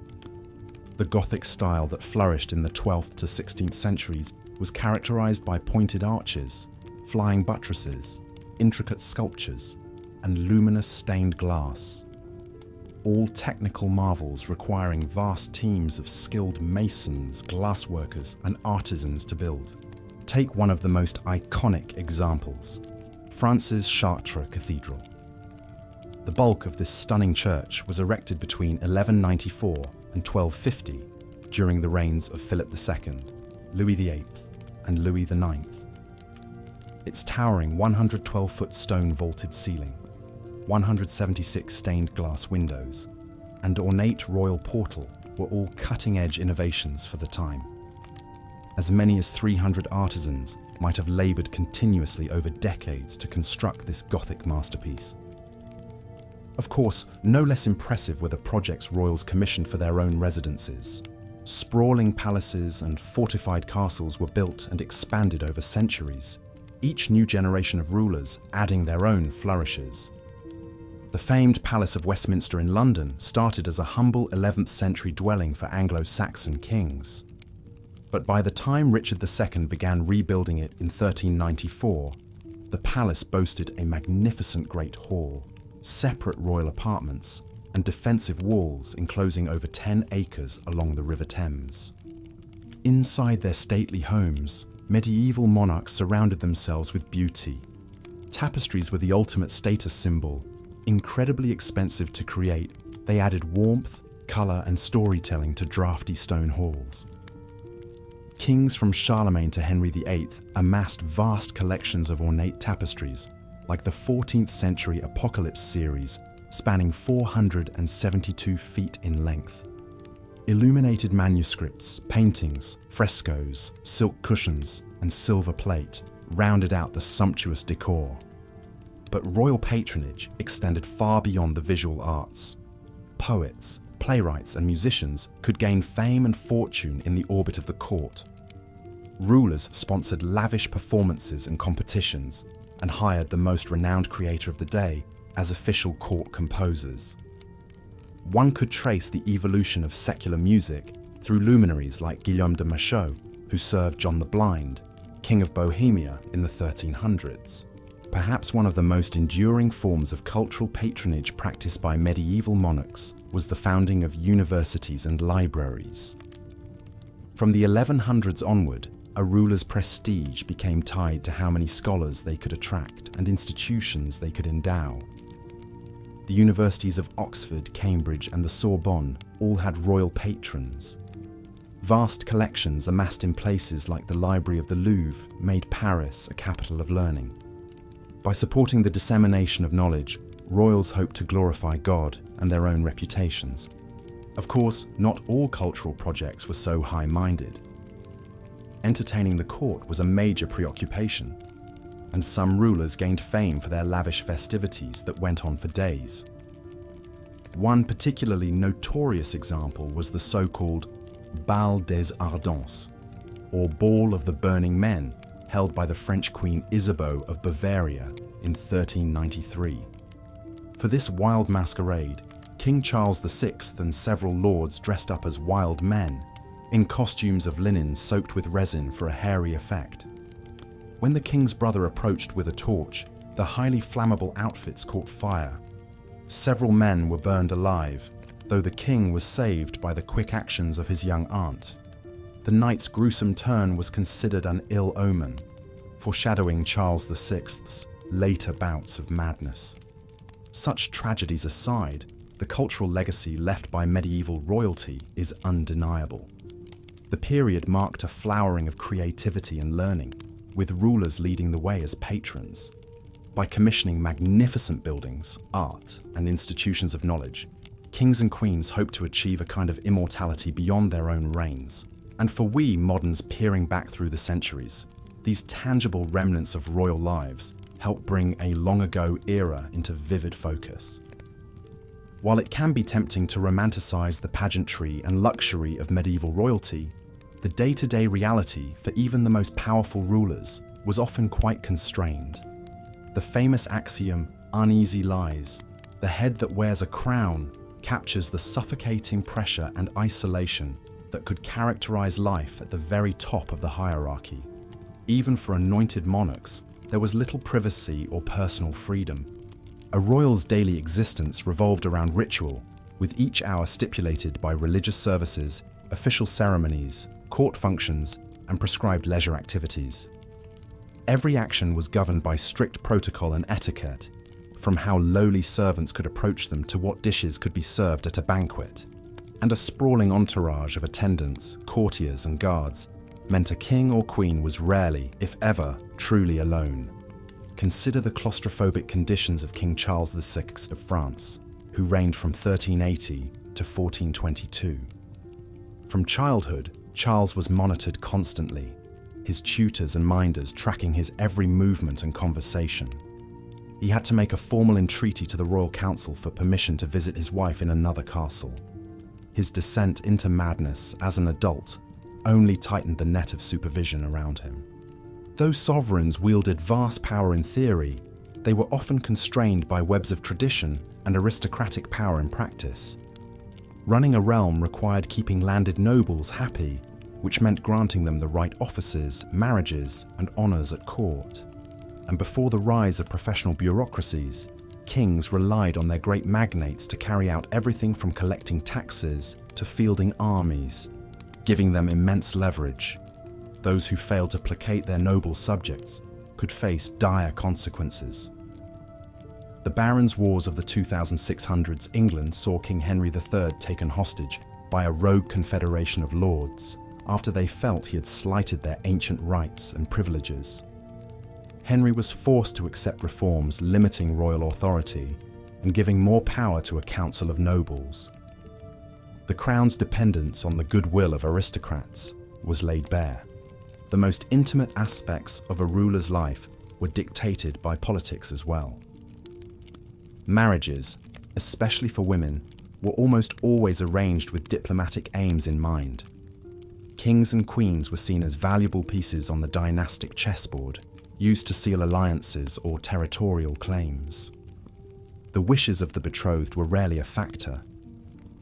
The Gothic style that flourished in the 12th to 16th centuries was characterized by pointed arches, flying buttresses, intricate sculptures, and luminous stained glass. All technical marvels requiring vast teams of skilled masons, glassworkers, and artisans to build. Take one of the most iconic examples, France's Chartres Cathedral. The bulk of this stunning church was erected between 1194 and 1250 during the reigns of Philip II, Louis VIII, and Louis IX. Its towering 112-foot stone vaulted ceiling, 176 stained glass windows, and ornate royal portal were all cutting-edge innovations for the time. As many as 300 artisans might have laboured continuously over decades to construct this Gothic masterpiece. Of course, no less impressive were the projects royals commissioned for their own residences. Sprawling palaces and fortified castles were built and expanded over centuries, each new generation of rulers adding their own flourishes. The famed Palace of Westminster in London started as a humble 11th century dwelling for Anglo-Saxon kings. But by the time Richard II began rebuilding it in 1394, the palace boasted a magnificent great hall, separate royal apartments, and defensive walls enclosing over 10 acres along the River Thames. Inside their stately homes, medieval monarchs surrounded themselves with beauty. Tapestries were the ultimate status symbol. Incredibly expensive to create, they added warmth, colour, and storytelling to drafty stone halls. Kings from Charlemagne to Henry VIII amassed vast collections of ornate tapestries, like the 14th century Apocalypse series, spanning 472 feet in length. Illuminated manuscripts, paintings, frescoes, silk cushions, and silver plate rounded out the sumptuous decor. But royal patronage extended far beyond the visual arts. Poets, playwrights and musicians could gain fame and fortune in the orbit of the court. Rulers sponsored lavish performances and competitions and hired the most renowned creator of the day as official court composers. One could trace the evolution of secular music through luminaries like Guillaume de Machaut, who served John the Blind, King of Bohemia in the 1300s. Perhaps one of the most enduring forms of cultural patronage practiced by medieval monarchs was the founding of universities and libraries. From the 1100s onward, a ruler's prestige became tied to how many scholars they could attract and institutions they could endow. The universities of Oxford, Cambridge, and the Sorbonne all had royal patrons. Vast collections amassed in places like the Library of the Louvre made Paris a capital of learning. By supporting the dissemination of knowledge, royals hoped to glorify God and their own reputations. Of course, not all cultural projects were so high-minded. Entertaining the court was a major preoccupation, and some rulers gained fame for their lavish festivities that went on for days. One particularly notorious example was the so-called Bal des Ardents, or Ball of the Burning Men, held by the French Queen Isabeau of Bavaria in 1393. For this wild masquerade, King Charles VI and several lords dressed up as wild men, in costumes of linen soaked with resin for a hairy effect. When the king's brother approached with a torch, the highly flammable outfits caught fire. Several men were burned alive, though the king was saved by the quick actions of his young aunt. The night's gruesome turn was considered an ill omen, foreshadowing Charles VI's later bouts of madness. Such tragedies aside, the cultural legacy left by medieval royalty is undeniable. The period marked a flowering of creativity and learning, with rulers leading the way as patrons. By commissioning magnificent buildings, art, and institutions of knowledge, kings and queens hoped to achieve a kind of immortality beyond their own reigns. And for we moderns peering back through the centuries, these tangible remnants of royal lives help bring a long-ago era into vivid focus. While it can be tempting to romanticize the pageantry and luxury of medieval royalty, the day-to-day reality for even the most powerful rulers was often quite constrained. The famous axiom, uneasy lies, the head that wears a crown, captures the suffocating pressure and isolation that could characterize life at the very top of the hierarchy. Even for anointed monarchs, there was little privacy or personal freedom. A royal's daily existence revolved around ritual, with each hour stipulated by religious services, official ceremonies, court functions, and prescribed leisure activities. Every action was governed by strict protocol and etiquette, from how lowly servants could approach them to what dishes could be served at a banquet. And a sprawling entourage of attendants, courtiers, and guards meant a king or queen was rarely, if ever, truly alone. Consider the claustrophobic conditions of King Charles VI of France, who reigned from 1380 to 1422. From childhood, Charles was monitored constantly, his tutors and minders tracking his every movement and conversation. He had to make a formal entreaty to the royal council for permission to visit his wife in another castle. His descent into madness as an adult only tightened the net of supervision around him. Though sovereigns wielded vast power in theory, they were often constrained by webs of tradition and aristocratic power in practice. Running a realm required keeping landed nobles happy, which meant granting them the right offices, marriages, and honours at court. And before the rise of professional bureaucracies, kings relied on their great magnates to carry out everything from collecting taxes to fielding armies, giving them immense leverage. Those who failed to placate their noble subjects could face dire consequences. The Barons' Wars of the 2600s England saw King Henry III taken hostage by a rogue confederation of lords after they felt he had slighted their ancient rights and privileges. Henry was forced to accept reforms limiting royal authority and giving more power to a council of nobles. The crown's dependence on the goodwill of aristocrats was laid bare. The most intimate aspects of a ruler's life were dictated by politics as well. Marriages, especially for women, were almost always arranged with diplomatic aims in mind. Kings and queens were seen as valuable pieces on the dynastic chessboard, used to seal alliances or territorial claims. The wishes of the betrothed were rarely a factor.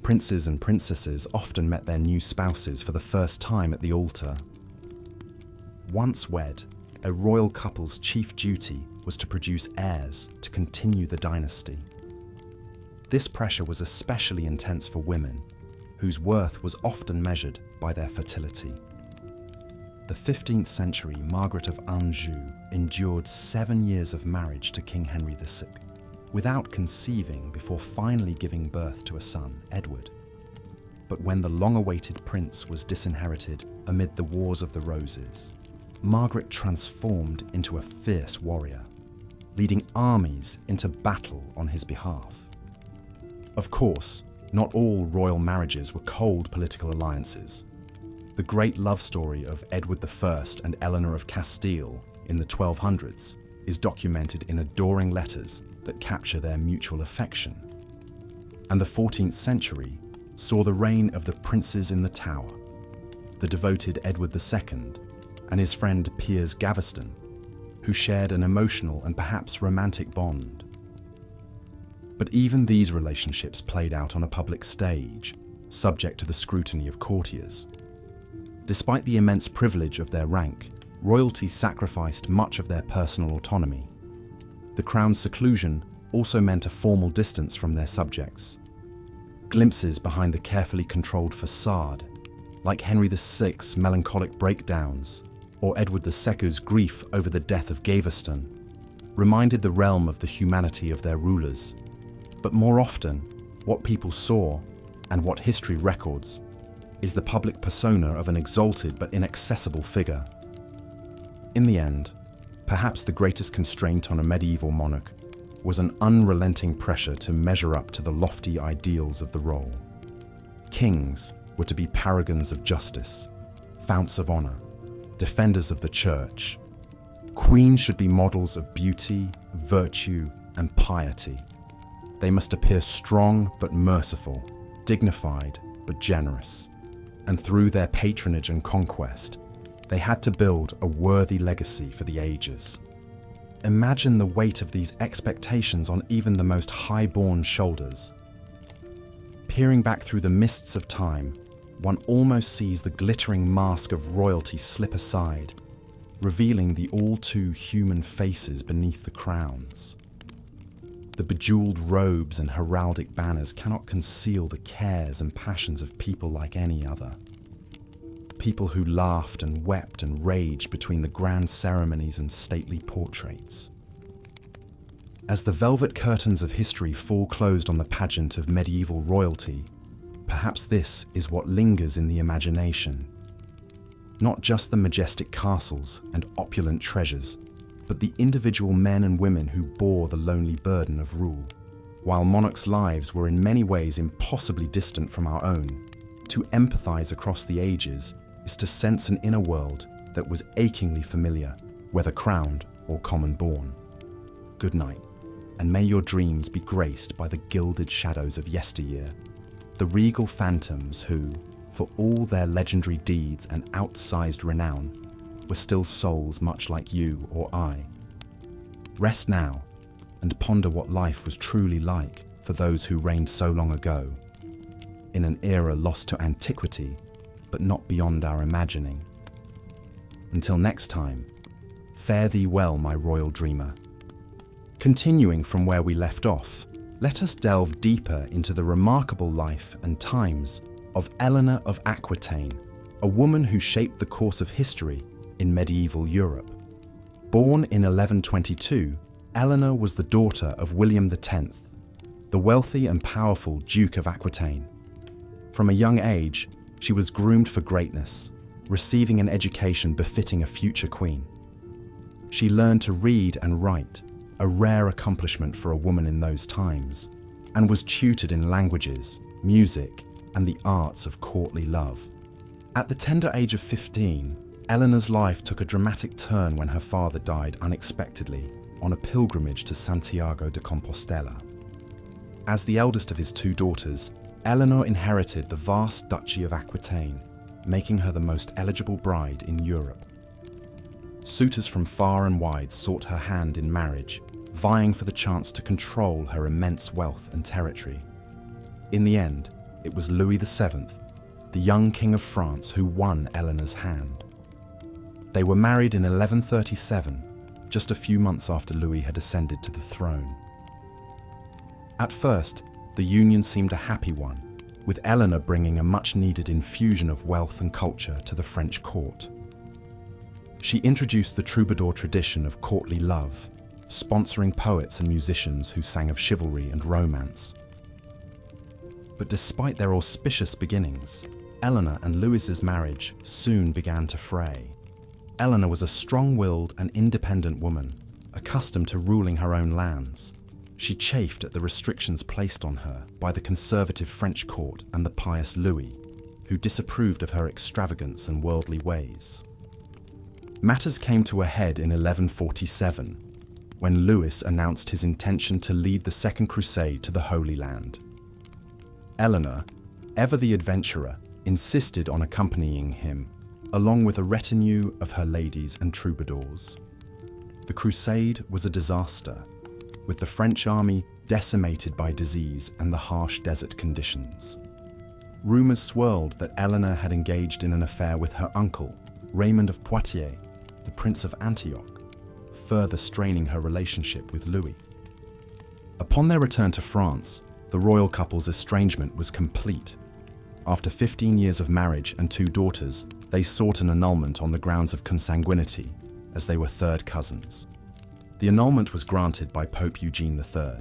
Princes and princesses often met their new spouses for the first time at the altar. Once wed, a royal couple's chief duty was to produce heirs to continue the dynasty. This pressure was especially intense for women, whose worth was often measured by their fertility. The 15th century Margaret of Anjou endured 7 years of marriage to King Henry VI, without conceiving before finally giving birth to a son, Edward. But when the long-awaited prince was disinherited amid the Wars of the Roses, Margaret transformed into a fierce warrior, leading armies into battle on his behalf. Of course, not all royal marriages were cold political alliances. The great love story of Edward I and Eleanor of Castile in the 1200s is documented in adoring letters that capture their mutual affection. And the 14th century saw the reign of the princes in the Tower, the devoted Edward II and his friend Piers Gaveston, who shared an emotional and perhaps romantic bond. But even these relationships played out on a public stage, subject to the scrutiny of courtiers. Despite the immense privilege of their rank, royalty sacrificed much of their personal autonomy. The crown's seclusion also meant a formal distance from their subjects. Glimpses behind the carefully controlled facade, like Henry VI's melancholic breakdowns or Edward II's grief over the death of Gaveston, reminded the realm of the humanity of their rulers. But more often, what people saw, and what history records, is the public persona of an exalted but inaccessible figure. In the end, perhaps the greatest constraint on a medieval monarch was an unrelenting pressure to measure up to the lofty ideals of the role. Kings were to be paragons of justice, founts of honor, defenders of the church. Queens should be models of beauty, virtue, and piety. They must appear strong but merciful, dignified but generous. And through their patronage and conquest, they had to build a worthy legacy for the ages. Imagine the weight of these expectations on even the most high-born shoulders. Peering back through the mists of time, one almost sees the glittering mask of royalty slip aside, revealing the all-too-human faces beneath the crowns. The bejeweled robes and heraldic banners cannot conceal the cares and passions of people like any other. People who laughed and wept and raged between the grand ceremonies and stately portraits. As the velvet curtains of history fall closed on the pageant of medieval royalty, perhaps this is what lingers in the imagination. Not just the majestic castles and opulent treasures, but the individual men and women who bore the lonely burden of rule. While monarchs' lives were in many ways impossibly distant from our own, to empathize across the ages is to sense an inner world that was achingly familiar, whether crowned or common-born. Good night, and may your dreams be graced by the gilded shadows of yesteryear, the regal phantoms who, for all their legendary deeds and outsized renown, were still souls much like you or I. Rest now and ponder what life was truly like for those who reigned so long ago, in an era lost to antiquity, but not beyond our imagining. Until next time, fare thee well, my royal dreamer. Continuing from where we left off, let us delve deeper into the remarkable life and times of Eleanor of Aquitaine, a woman who shaped the course of history in medieval Europe. Born in 1122, Eleanor was the daughter of William X, the wealthy and powerful Duke of Aquitaine. From a young age, she was groomed for greatness, receiving an education befitting a future queen. She learned to read and write, a rare accomplishment for a woman in those times, and was tutored in languages, music, and the arts of courtly love. At the tender age of 15, Eleanor's life took a dramatic turn when her father died unexpectedly on a pilgrimage to Santiago de Compostela. As the eldest of his two daughters, Eleanor inherited the vast Duchy of Aquitaine, making her the most eligible bride in Europe. Suitors from far and wide sought her hand in marriage, vying for the chance to control her immense wealth and territory. In the end, it was Louis VII, the young King of France, who won Eleanor's hand. They were married in 1137, just a few months after Louis had ascended to the throne. At first, the union seemed a happy one, with Eleanor bringing a much-needed infusion of wealth and culture to the French court. She introduced the troubadour tradition of courtly love, sponsoring poets and musicians who sang of chivalry and romance. But despite their auspicious beginnings, Eleanor and Louis's marriage soon began to fray. Eleanor was a strong-willed and independent woman, accustomed to ruling her own lands. She chafed at the restrictions placed on her by the conservative French court and the pious Louis, who disapproved of her extravagance and worldly ways. Matters came to a head in 1147, when Louis announced his intention to lead the Second Crusade to the Holy Land. Eleanor, ever the adventurer, insisted on accompanying him, along with a retinue of her ladies and troubadours. The crusade was a disaster, with the French army decimated by disease and the harsh desert conditions. Rumours swirled that Eleanor had engaged in an affair with her uncle, Raymond of Poitiers, the Prince of Antioch, further straining her relationship with Louis. Upon their return to France, the royal couple's estrangement was complete. After 15 years of marriage and 2 daughters, they sought an annulment on the grounds of consanguinity, as they were third cousins. The annulment was granted by Pope Eugene III,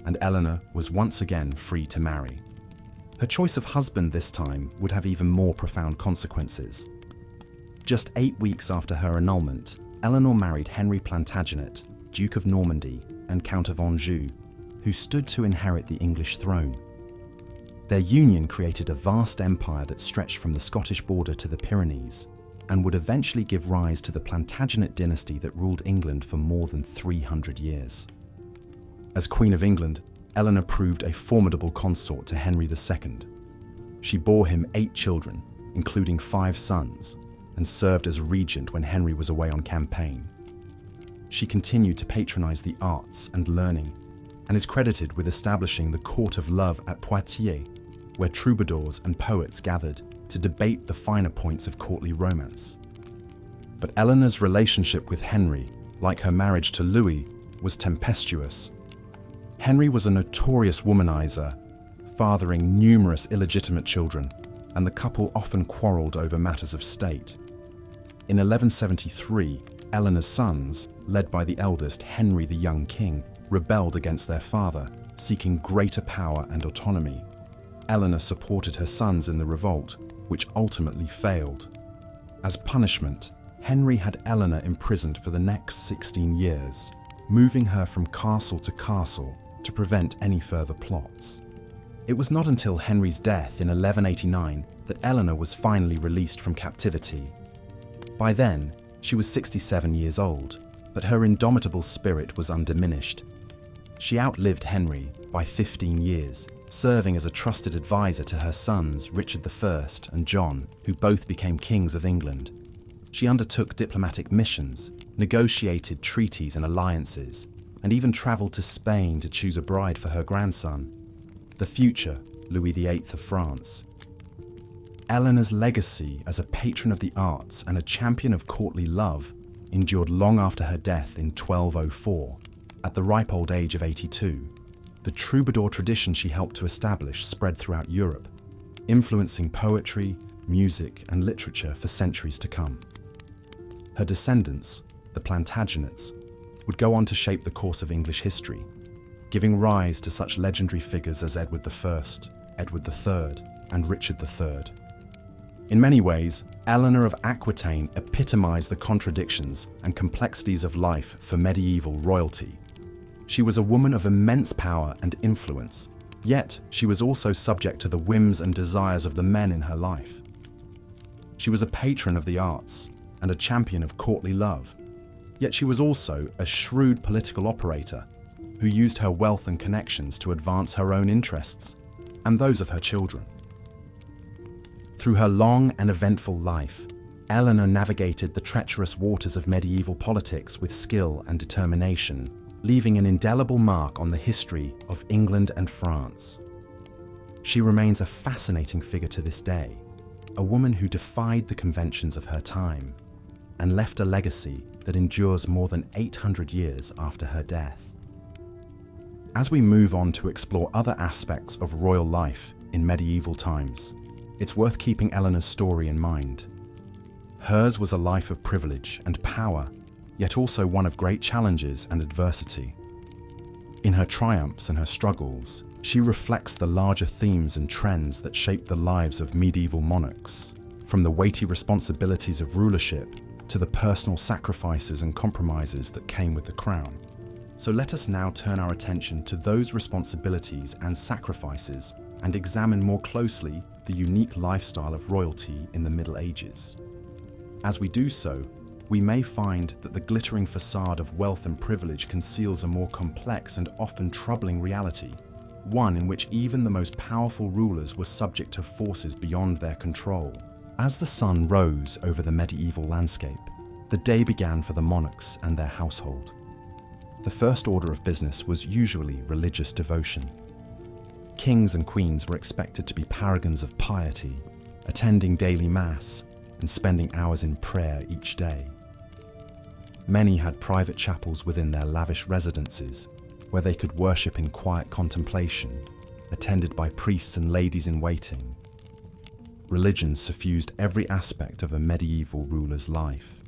and Eleanor was once again free to marry. Her choice of husband this time would have even more profound consequences. Just 8 weeks after her annulment, Eleanor married Henry Plantagenet, Duke of Normandy and Count of Anjou, who stood to inherit the English throne. Their union created a vast empire that stretched from the Scottish border to the Pyrenees, and would eventually give rise to the Plantagenet dynasty that ruled England for more than 300 years. As Queen of England, Eleanor proved a formidable consort to Henry II. She bore him 8 children, including 5 sons, and served as regent when Henry was away on campaign. She continued to patronize the arts and learning, and is credited with establishing the Court of Love at Poitiers, where troubadours and poets gathered to debate the finer points of courtly romance. But Eleanor's relationship with Henry, like her marriage to Louis, was tempestuous. Henry was a notorious womanizer, fathering numerous illegitimate children, and the couple often quarreled over matters of state. In 1173, Eleanor's sons, led by the eldest Henry the Young King, rebelled against their father, seeking greater power and autonomy. Eleanor supported her sons in the revolt, which ultimately failed. As punishment, Henry had Eleanor imprisoned for the next 16 years, moving her from castle to castle to prevent any further plots. It was not until Henry's death in 1189 that Eleanor was finally released from captivity. By then, she was 67 years old, but her indomitable spirit was undiminished. She outlived Henry by 15 years, serving as a trusted advisor to her sons Richard I and John, who both became kings of England. She undertook diplomatic missions, negotiated treaties and alliances, and even traveled to Spain to choose a bride for her grandson, the future Louis VIII of France. Eleanor's legacy as a patron of the arts and a champion of courtly love endured long after her death in 1204, at the ripe old age of 82. The troubadour tradition she helped to establish spread throughout Europe, influencing poetry, music, and literature for centuries to come. Her descendants, the Plantagenets, would go on to shape the course of English history, giving rise to such legendary figures as Edward I, Edward III, and Richard III. In many ways, Eleanor of Aquitaine epitomized the contradictions and complexities of life for medieval royalty. She was a woman of immense power and influence, yet she was also subject to the whims and desires of the men in her life. She was a patron of the arts and a champion of courtly love, yet she was also a shrewd political operator who used her wealth and connections to advance her own interests. and those of her children. Through her long and eventful life, Eleanor navigated the treacherous waters of medieval politics with skill and determination, leaving an indelible mark on the history of England and France. She remains a fascinating figure to this day, a woman who defied the conventions of her time and left a legacy that endures more than 800 years after her death. As we move on to explore other aspects of royal life in medieval times, it's worth keeping Eleanor's story in mind. Hers was a life of privilege and power, yet also one of great challenges and adversity. In her triumphs and her struggles, she reflects the larger themes and trends that shaped the lives of medieval monarchs, from the weighty responsibilities of rulership to the personal sacrifices and compromises that came with the crown. So let us now turn our attention to those responsibilities and sacrifices and examine more closely the unique lifestyle of royalty in the Middle Ages. As we do so, we may find that the glittering facade of wealth and privilege conceals a more complex and often troubling reality, one in which even the most powerful rulers were subject to forces beyond their control. As the sun rose over the medieval landscape, the day began for the monarchs and their household. The first order of business was usually religious devotion. Kings and queens were expected to be paragons of piety, attending daily mass and spending hours in prayer each day. Many had private chapels within their lavish residences, where they could worship in quiet contemplation, attended by priests and ladies-in-waiting. Religion suffused every aspect of a medieval ruler's life.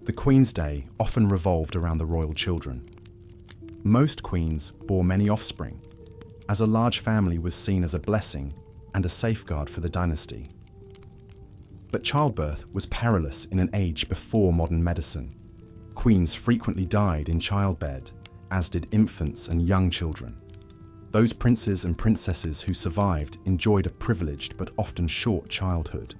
The Queen's Day often revolved around the royal children. Most queens bore many offspring, as a large family was seen as a blessing and a safeguard for the dynasty. But childbirth was perilous in an age before modern medicine. Queens frequently died in childbed, as did infants and young children. Those princes and princesses who survived enjoyed a privileged but often short childhood.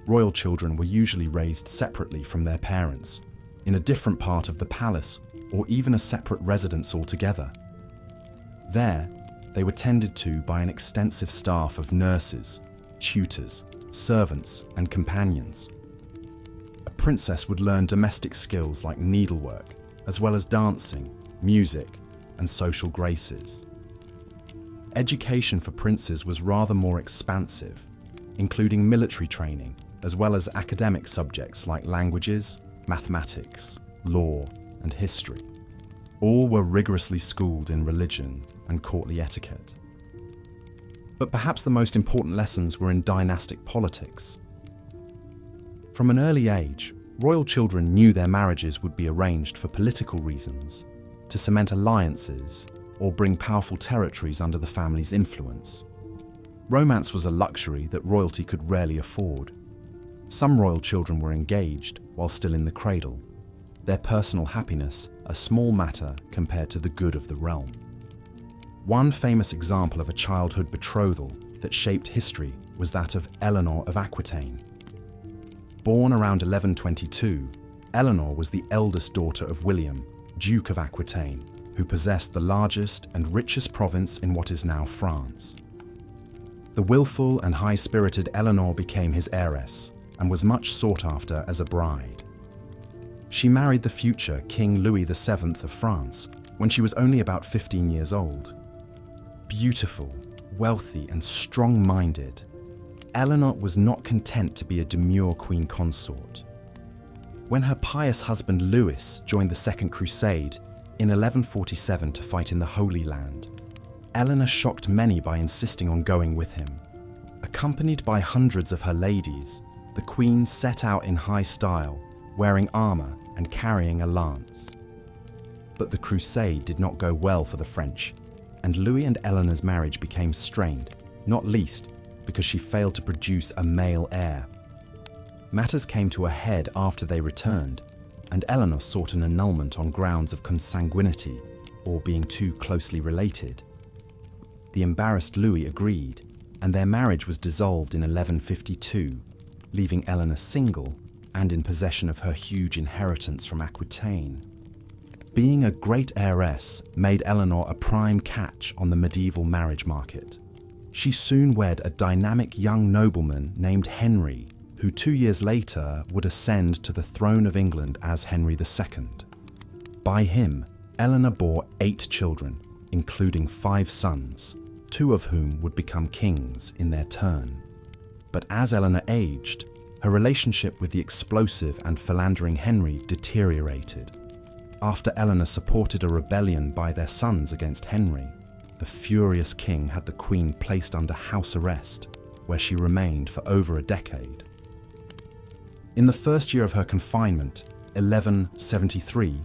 Royal children were usually raised separately from their parents, in a different part of the palace or even a separate residence altogether. There, they were tended to by an extensive staff of nurses, tutors, servants, and companions. A princess would learn domestic skills like needlework, as well as dancing, music, and social graces. Education for princes was rather more expansive, including military training, as well as academic subjects like languages, mathematics, law, and history. All were rigorously schooled in religion and courtly etiquette. But perhaps the most important lessons were in dynastic politics. From an early age, royal children knew their marriages would be arranged for political reasons, to cement alliances, or bring powerful territories under the family's influence. Romance was a luxury that royalty could rarely afford. Some royal children were engaged while still in the cradle, their personal happiness a small matter compared to the good of the realm. One famous example of a childhood betrothal that shaped history was that of Eleanor of Aquitaine. Born around 1122, Eleanor was the eldest daughter of William, Duke of Aquitaine, who possessed the largest and richest province in what is now France. The willful and high-spirited Eleanor became his heiress and was much sought after as a bride. She married the future King Louis VII of France when she was only about 15 years old. Beautiful, wealthy, and strong-minded, Eleanor was not content to be a demure queen consort. When her pious husband Louis joined the Second Crusade in 1147 to fight in the Holy Land, Eleanor shocked many by insisting on going with him. Accompanied by hundreds of her ladies, the queen set out in high style, wearing armor and carrying a lance. But the crusade did not go well for the French, and Louis and Eleanor's marriage became strained, not least because she failed to produce a male heir. Matters came to a head after they returned, and Eleanor sought an annulment on grounds of consanguinity, or being too closely related. The embarrassed Louis agreed, and their marriage was dissolved in 1152, leaving Eleanor single and in possession of her huge inheritance from Aquitaine. Being a great heiress made Eleanor a prime catch on the medieval marriage market. She soon wed a dynamic young nobleman named Henry, who 2 years later would ascend to the throne of England as Henry II. By him, Eleanor bore 8 children, including 5 sons, 2 of whom would become kings in their turn. But as Eleanor aged, her relationship with the explosive and philandering Henry deteriorated. After Eleanor supported a rebellion by their sons against Henry, the furious king had the queen placed under house arrest, where she remained for over a decade. In the first year of her confinement, 1173,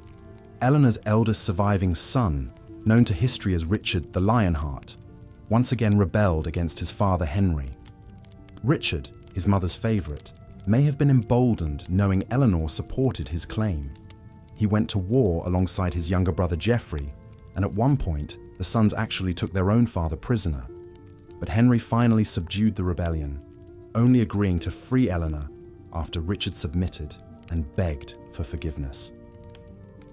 Eleanor's eldest surviving son, known to history as Richard the Lionheart, once again rebelled against his father Henry. Richard, his mother's favourite, may have been emboldened knowing Eleanor supported his claim. He went to war alongside his younger brother Geoffrey, and at one point, the sons actually took their own father prisoner. But Henry finally subdued the rebellion, only agreeing to free Eleanor after Richard submitted and begged for forgiveness.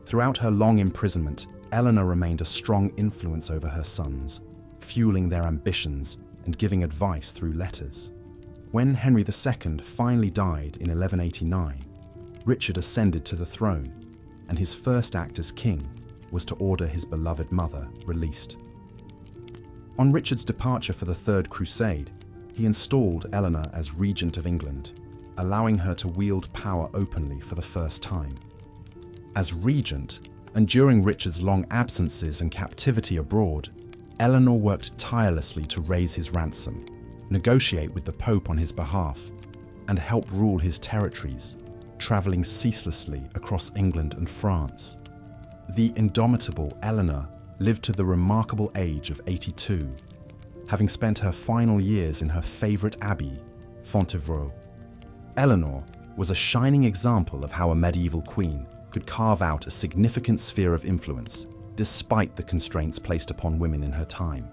Throughout her long imprisonment, Eleanor remained a strong influence over her sons, fueling their ambitions and giving advice through letters. When Henry II finally died in 1189, Richard ascended to the throne, and his first act as king was to order his beloved mother released. On Richard's departure for the Third Crusade, he installed Eleanor as Regent of England, allowing her to wield power openly for the first time. As regent, and during Richard's long absences and captivity abroad, Eleanor worked tirelessly to raise his ransom, negotiate with the Pope on his behalf, and help rule his territories, travelling ceaselessly across England and France. The indomitable Eleanor lived to the remarkable age of 82, having spent her final years in her favourite abbey, Fontevraud. Eleanor was a shining example of how a medieval queen could carve out a significant sphere of influence despite the constraints placed upon women in her time.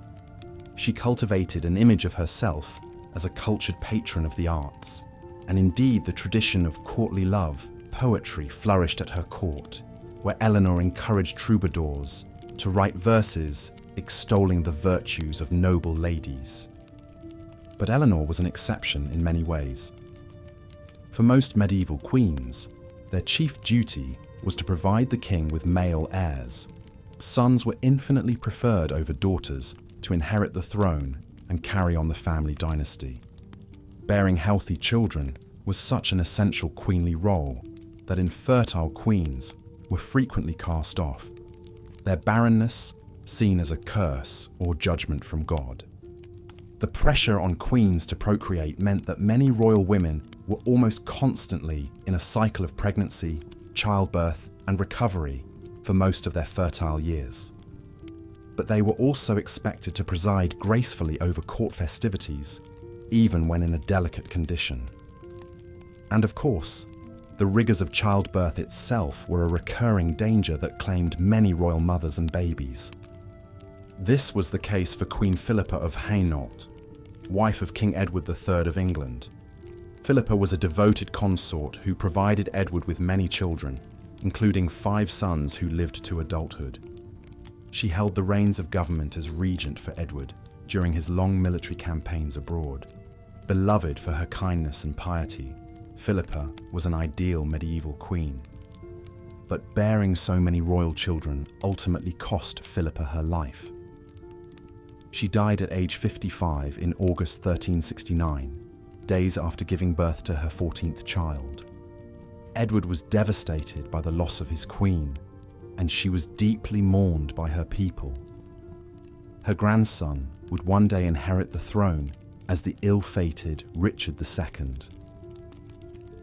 She cultivated an image of herself as a cultured patron of the arts, and indeed the tradition of courtly love, poetry flourished at her court, where Eleanor encouraged troubadours to write verses extolling the virtues of noble ladies. But Eleanor was an exception in many ways. For most medieval queens, their chief duty was to provide the king with male heirs. Sons were infinitely preferred over daughters to inherit the throne and carry on the family dynasty. Bearing healthy children was such an essential queenly role that infertile queens were frequently cast off, their barrenness seen as a curse or judgment from God. The pressure on queens to procreate meant that many royal women were almost constantly in a cycle of pregnancy, childbirth, and recovery for most of their fertile years. But they were also expected to preside gracefully over court festivities, even when in a delicate condition. And of course, the rigours of childbirth itself were a recurring danger that claimed many royal mothers and babies. This was the case for Queen Philippa of Hainault, wife of King Edward III of England. Philippa was a devoted consort who provided Edward with many children, including 5 sons who lived to adulthood. She held the reins of government as regent for Edward during his long military campaigns abroad. Beloved for her kindness and piety, Philippa was an ideal medieval queen. But bearing so many royal children ultimately cost Philippa her life. She died at age 55 in August 1369, days after giving birth to her 14th child. Edward was devastated by the loss of his queen, and she was deeply mourned by her people. Her grandson would one day inherit the throne as the ill-fated Richard II.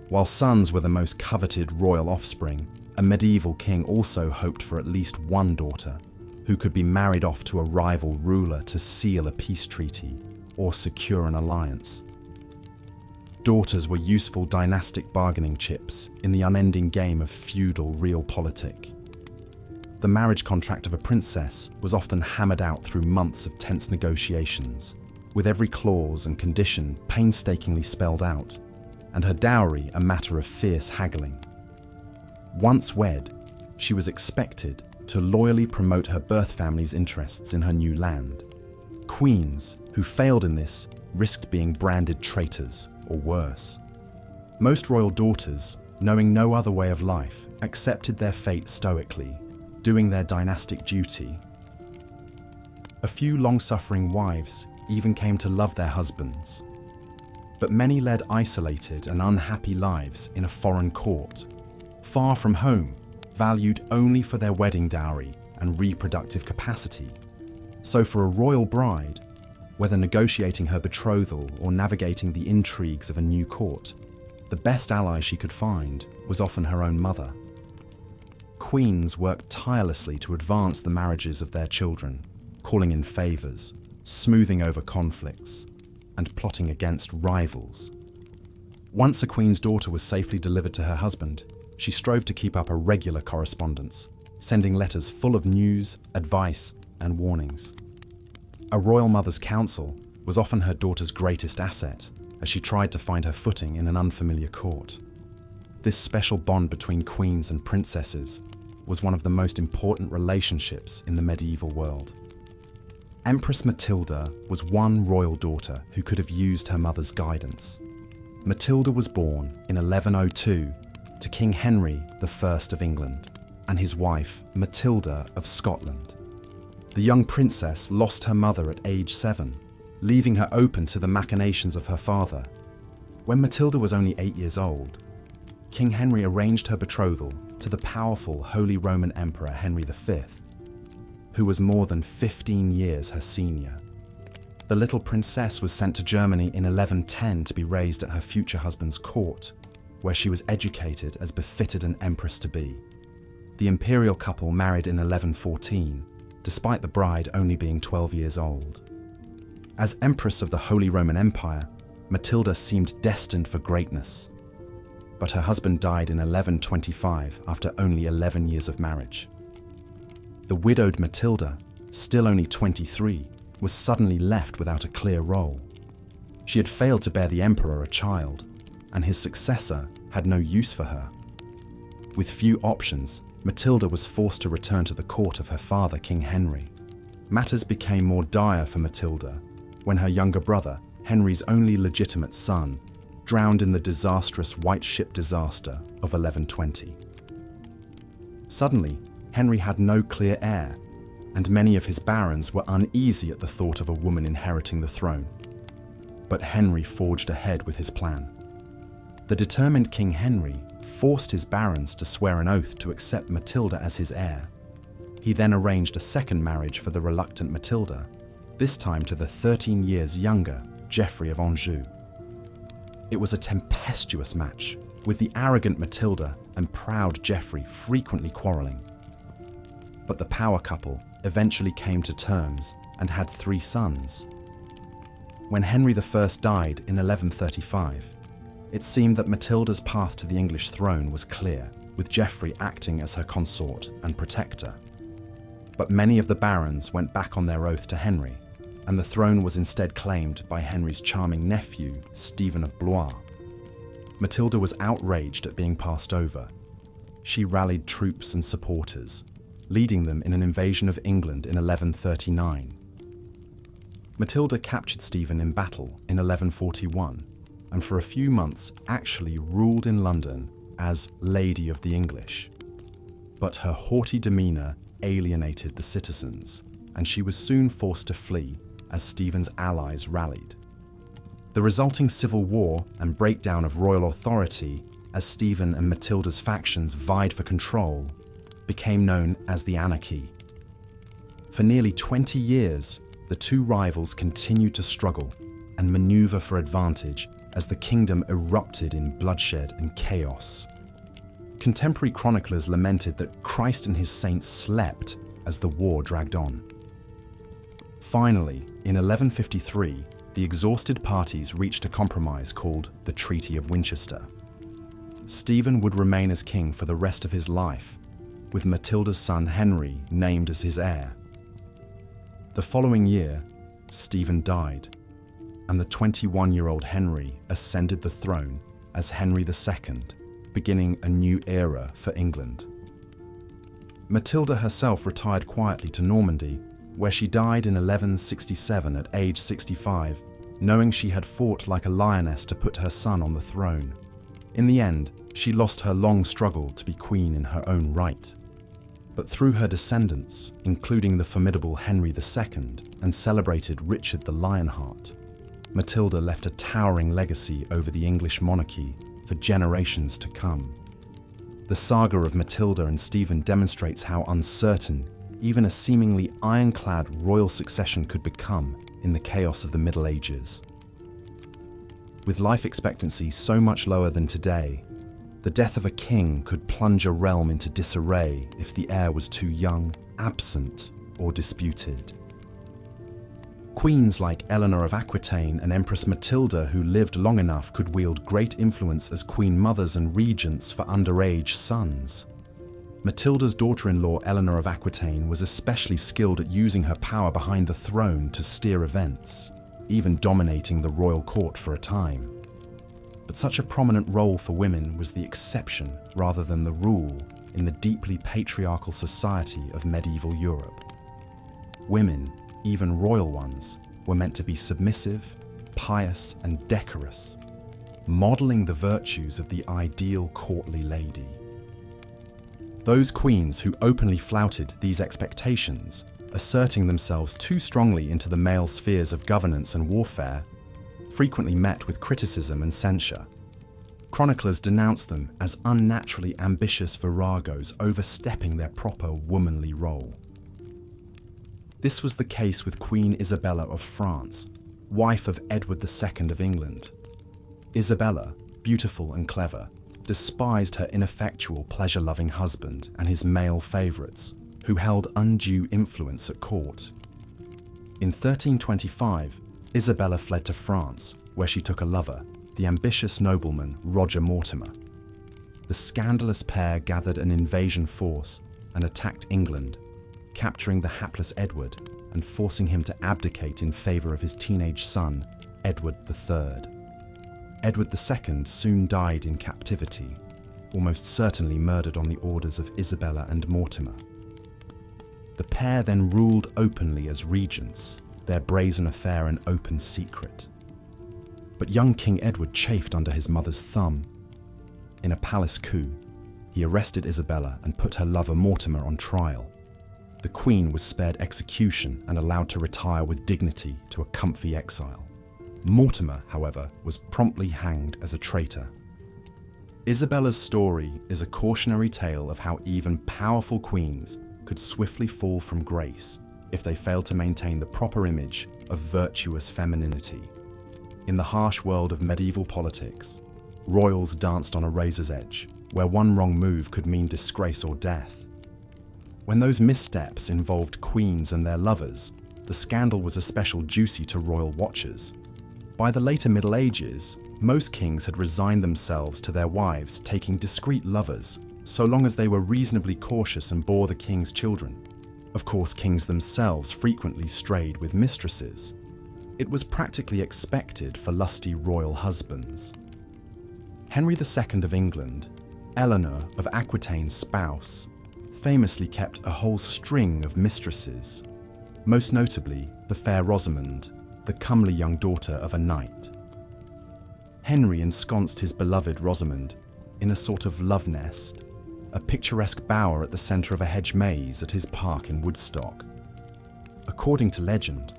While sons were the most coveted royal offspring, a medieval king also hoped for at least one daughter, who could be married off to a rival ruler to seal a peace treaty or secure an alliance. Daughters were useful dynastic bargaining chips in the unending game of feudal realpolitik. The marriage contract of a princess was often hammered out through months of tense negotiations, with every clause and condition painstakingly spelled out, and her dowry a matter of fierce haggling. Once wed, she was expected, to loyally promote her birth family's interests in her new land. Queens who failed in this risked being branded traitors or worse. Most royal daughters, knowing no other way of life, accepted their fate stoically, doing their dynastic duty. A few long-suffering wives even came to love their husbands. But many led isolated and unhappy lives in a foreign court, far from home, valued only for their wedding dowry and reproductive capacity. So for a royal bride, whether negotiating her betrothal or navigating the intrigues of a new court, the best ally she could find was often her own mother. Queens worked tirelessly to advance the marriages of their children, calling in favours, smoothing over conflicts, and plotting against rivals. Once a queen's daughter was safely delivered to her husband, she strove to keep up a regular correspondence, sending letters full of news, advice, and warnings. A royal mother's counsel was often her daughter's greatest asset, as she tried to find her footing in an unfamiliar court. This special bond between queens and princesses was one of the most important relationships in the medieval world. Empress Matilda was one royal daughter who could have used her mother's guidance. Matilda was born in 1102 to King Henry I of England and his wife Matilda of Scotland. The young princess lost her mother at age 7, leaving her open to the machinations of her father. When Matilda was only 8 years old, King Henry arranged her betrothal to the powerful Holy Roman Emperor Henry V, who was more than 15 years her senior. The little princess was sent to Germany in 1110 to be raised at her future husband's court, where she was educated as befitted an empress to be. The imperial couple married in 1114, despite the bride only being 12 years old. As Empress of the Holy Roman Empire, Matilda seemed destined for greatness. But her husband died in 1125 after only 11 years of marriage. The widowed Matilda, still only 23, was suddenly left without a clear role. She had failed to bear the emperor a child, and his successor had no use for her. With few options, Matilda was forced to return to the court of her father, King Henry. Matters became more dire for Matilda when her younger brother, Henry's only legitimate son, drowned in the disastrous White Ship disaster of 1120. Suddenly, Henry had no clear heir, and many of his barons were uneasy at the thought of a woman inheriting the throne. But Henry forged ahead with his plan. The determined King Henry forced his barons to swear an oath to accept Matilda as his heir. He then arranged a second marriage for the reluctant Matilda, this time to the 13 years younger Geoffrey of Anjou. It was a tempestuous match, with the arrogant Matilda and proud Geoffrey frequently quarrelling. But the power couple eventually came to terms and had 3 sons. When Henry I died in 1135, it seemed that Matilda's path to the English throne was clear, with Geoffrey acting as her consort and protector. But many of the barons went back on their oath to Henry, and the throne was instead claimed by Henry's charming nephew, Stephen of Blois. Matilda was outraged at being passed over. She rallied troops and supporters, leading them in an invasion of England in 1139. Matilda captured Stephen in battle in 1141, and for a few months actually ruled in London as Lady of the English. But her haughty demeanour alienated the citizens, and she was soon forced to flee as Stephen's allies rallied. The resulting civil war and breakdown of royal authority as Stephen and Matilda's factions vied for control became known as the Anarchy. For nearly 20 years, the two rivals continued to struggle and maneuver for advantage as the kingdom erupted in bloodshed and chaos. Contemporary chroniclers lamented that Christ and his saints slept as the war dragged on. Finally, in 1153, the exhausted parties reached a compromise called the Treaty of Winchester. Stephen would remain as king for the rest of his life, with Matilda's son Henry named as his heir. The following year, Stephen died, and the 21-year-old Henry ascended the throne as Henry II, beginning a new era for England. Matilda herself retired quietly to Normandy, where she died in 1167 at age 65, knowing she had fought like a lioness to put her son on the throne. In the end, she lost her long struggle to be queen in her own right. But through her descendants, including the formidable Henry II and celebrated Richard the Lionheart, Matilda left a towering legacy over the English monarchy for generations to come. The saga of Matilda and Stephen demonstrates how uncertain even a seemingly ironclad royal succession could become in the chaos of the Middle Ages. With life expectancy so much lower than today, the death of a king could plunge a realm into disarray if the heir was too young, absent, or disputed. Queens like Eleanor of Aquitaine and Empress Matilda, who lived long enough, could wield great influence as queen mothers and regents for underage sons. Matilda's daughter-in-law Eleanor of Aquitaine was especially skilled at using her power behind the throne to steer events, even dominating the royal court for a time. But such a prominent role for women was the exception rather than the rule in the deeply patriarchal society of medieval Europe. Women, even royal ones, were meant to be submissive, pious, and decorous, modeling the virtues of the ideal courtly lady. Those queens who openly flouted these expectations, asserting themselves too strongly into the male spheres of governance and warfare, frequently met with criticism and censure. Chroniclers denounced them as unnaturally ambitious viragos overstepping their proper womanly role. This was the case with Queen Isabella of France, wife of Edward II of England. Isabella, beautiful and clever, despised her ineffectual, pleasure-loving husband and his male favourites, who held undue influence at court. In 1325, Isabella fled to France, where she took a lover, the ambitious nobleman Roger Mortimer. The scandalous pair gathered an invasion force and attacked England, capturing the hapless Edward and forcing him to abdicate in favour of his teenage son, Edward III. Edward II soon died in captivity, almost certainly murdered on the orders of Isabella and Mortimer. The pair then ruled openly as regents, their brazen affair an open secret. But young King Edward chafed under his mother's thumb. In a palace coup, he arrested Isabella and put her lover Mortimer on trial. The Queen was spared execution and allowed to retire with dignity to a comfy exile. Mortimer, however, was promptly hanged as a traitor. Isabella's story is a cautionary tale of how even powerful queens could swiftly fall from grace if they failed to maintain the proper image of virtuous femininity. In the harsh world of medieval politics, royals danced on a razor's edge, where one wrong move could mean disgrace or death. When those missteps involved queens and their lovers, the scandal was especially juicy to royal watchers. By the later Middle Ages, most kings had resigned themselves to their wives taking discreet lovers, so long as they were reasonably cautious and bore the king's children. Of course, kings themselves frequently strayed with mistresses. It was practically expected for lusty royal husbands. Henry II of England, Eleanor of Aquitaine's spouse, famously kept a whole string of mistresses, most notably the fair Rosamond, the comely young daughter of a knight. Henry ensconced his beloved Rosamond in a sort of love nest, a picturesque bower at the centre of a hedge maze at his park in Woodstock. According to legend,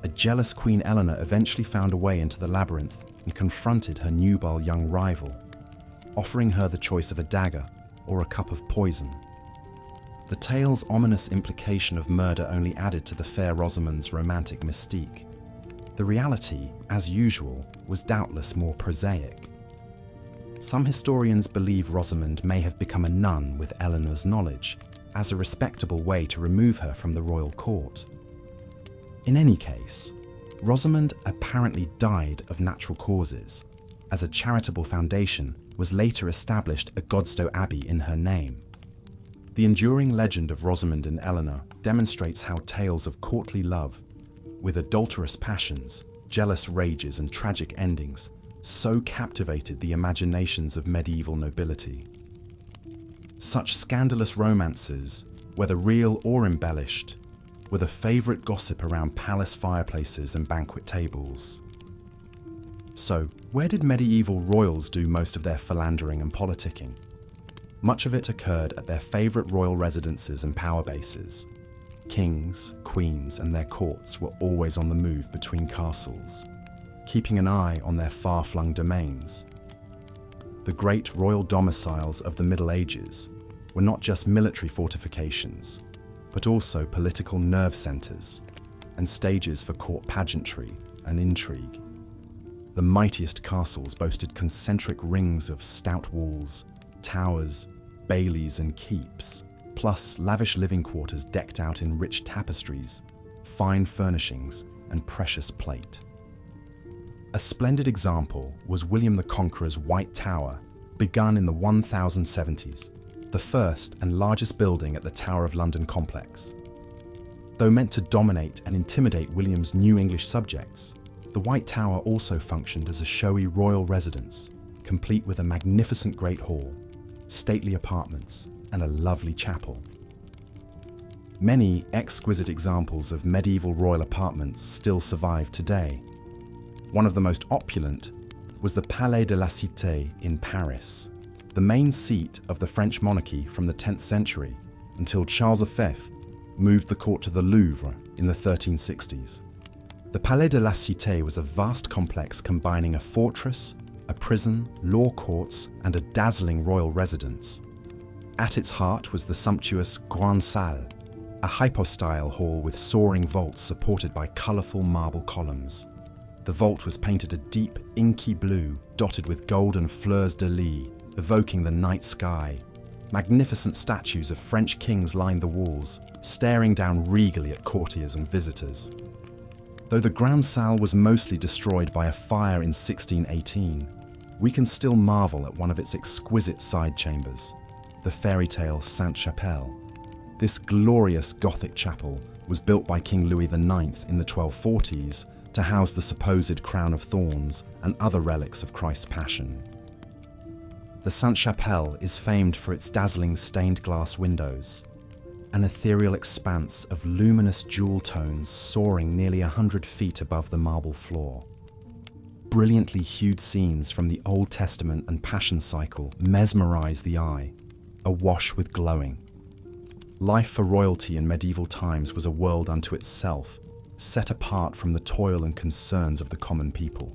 a jealous Queen Eleanor eventually found a way into the labyrinth and confronted her nubile young rival, offering her the choice of a dagger or a cup of poison. The tale's ominous implication of murder only added to the fair Rosamond's romantic mystique. The reality, as usual, was doubtless more prosaic. Some historians believe Rosamond may have become a nun with Eleanor's knowledge, as a respectable way to remove her from the royal court. In any case, Rosamond apparently died of natural causes, as a charitable foundation was later established at Godstow Abbey in her name. The enduring legend of Rosamond and Eleanor demonstrates how tales of courtly love, with adulterous passions, jealous rages and tragic endings, so captivated the imaginations of medieval nobility. Such scandalous romances whether real or embellished, were the favourite gossip around palace fireplaces and banquet tables. So, where did medieval royals do most of their philandering and politicking? Much of it occurred at their favourite royal residences and power bases. Kings, queens, and their courts were always on the move between castles, keeping an eye on their far-flung domains. The great royal domiciles of the Middle Ages were not just military fortifications, but also political nerve centres and stages for court pageantry and intrigue. The mightiest castles boasted concentric rings of stout walls, towers, baileys and keeps, plus lavish living quarters decked out in rich tapestries, fine furnishings and precious plate. A splendid example was William the Conqueror's White Tower, begun in the 1070s, the first and largest building at the Tower of London complex. Though meant to dominate and intimidate William's new English subjects, the White Tower also functioned as a showy royal residence, complete with a magnificent Great Hall, stately apartments, and a lovely chapel. Many exquisite examples of medieval royal apartments still survive today. One of the most opulent was the Palais de la Cité in Paris, the main seat of the French monarchy from the 10th century until Charles V moved the court to the Louvre in the 1360s. The Palais de la Cité was a vast complex combining a fortress, a prison, law courts, and a dazzling royal residence. At its heart was the sumptuous Grande Salle, a hypostyle hall with soaring vaults supported by colourful marble columns. The vault was painted a deep, inky blue, dotted with golden fleurs-de-lis, evoking the night sky. Magnificent statues of French kings lined the walls, staring down regally at courtiers and visitors. Though the Grande Salle was mostly destroyed by a fire in 1618, we can still marvel at one of its exquisite side chambers, the fairy tale Sainte-Chapelle. This glorious Gothic chapel was built by King Louis IX in the 1240s to house the supposed crown of thorns and other relics of Christ's Passion. The Sainte-Chapelle is famed for its dazzling stained glass windows, an ethereal expanse of luminous jewel tones soaring nearly 100 feet above the marble floor. Brilliantly hued scenes from the Old Testament and Passion cycle mesmerize the eye, awash with glowing. Life for royalty in medieval times was a world unto itself, set apart from the toil and concerns of the common people.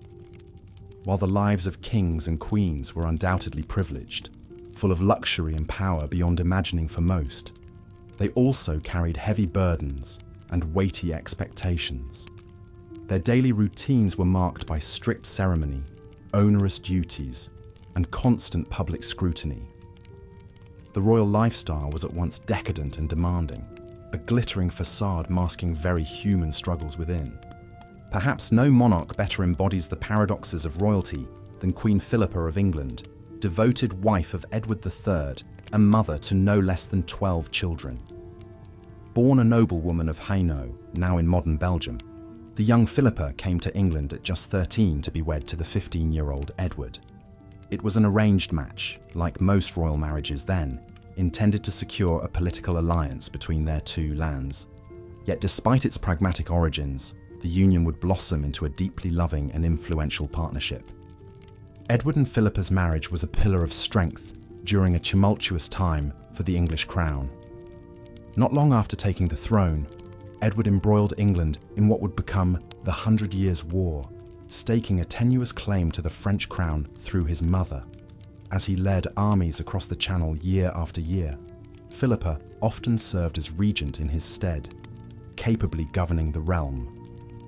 While the lives of kings and queens were undoubtedly privileged, full of luxury and power beyond imagining for most, they also carried heavy burdens and weighty expectations. Their daily routines were marked by strict ceremony, onerous duties, and constant public scrutiny. The royal lifestyle was at once decadent and demanding, a glittering facade masking very human struggles within. Perhaps no monarch better embodies the paradoxes of royalty than Queen Philippa of England, devoted wife of Edward III and mother to no less than 12 children. Born a noblewoman of Hainaut, now in modern Belgium, the young Philippa came to England at just 13 to be wed to the 15-year-old Edward. It was an arranged match, like most royal marriages then, intended to secure a political alliance between their two lands. Yet despite its pragmatic origins, the union would blossom into a deeply loving and influential partnership. Edward and Philippa's marriage was a pillar of strength during a tumultuous time for the English crown. Not long after taking the throne, Edward embroiled England in what would become the 100 Years' War, staking a tenuous claim to the French crown through his mother. As he led armies across the Channel year after year, Philippa often served as regent in his stead, capably governing the realm.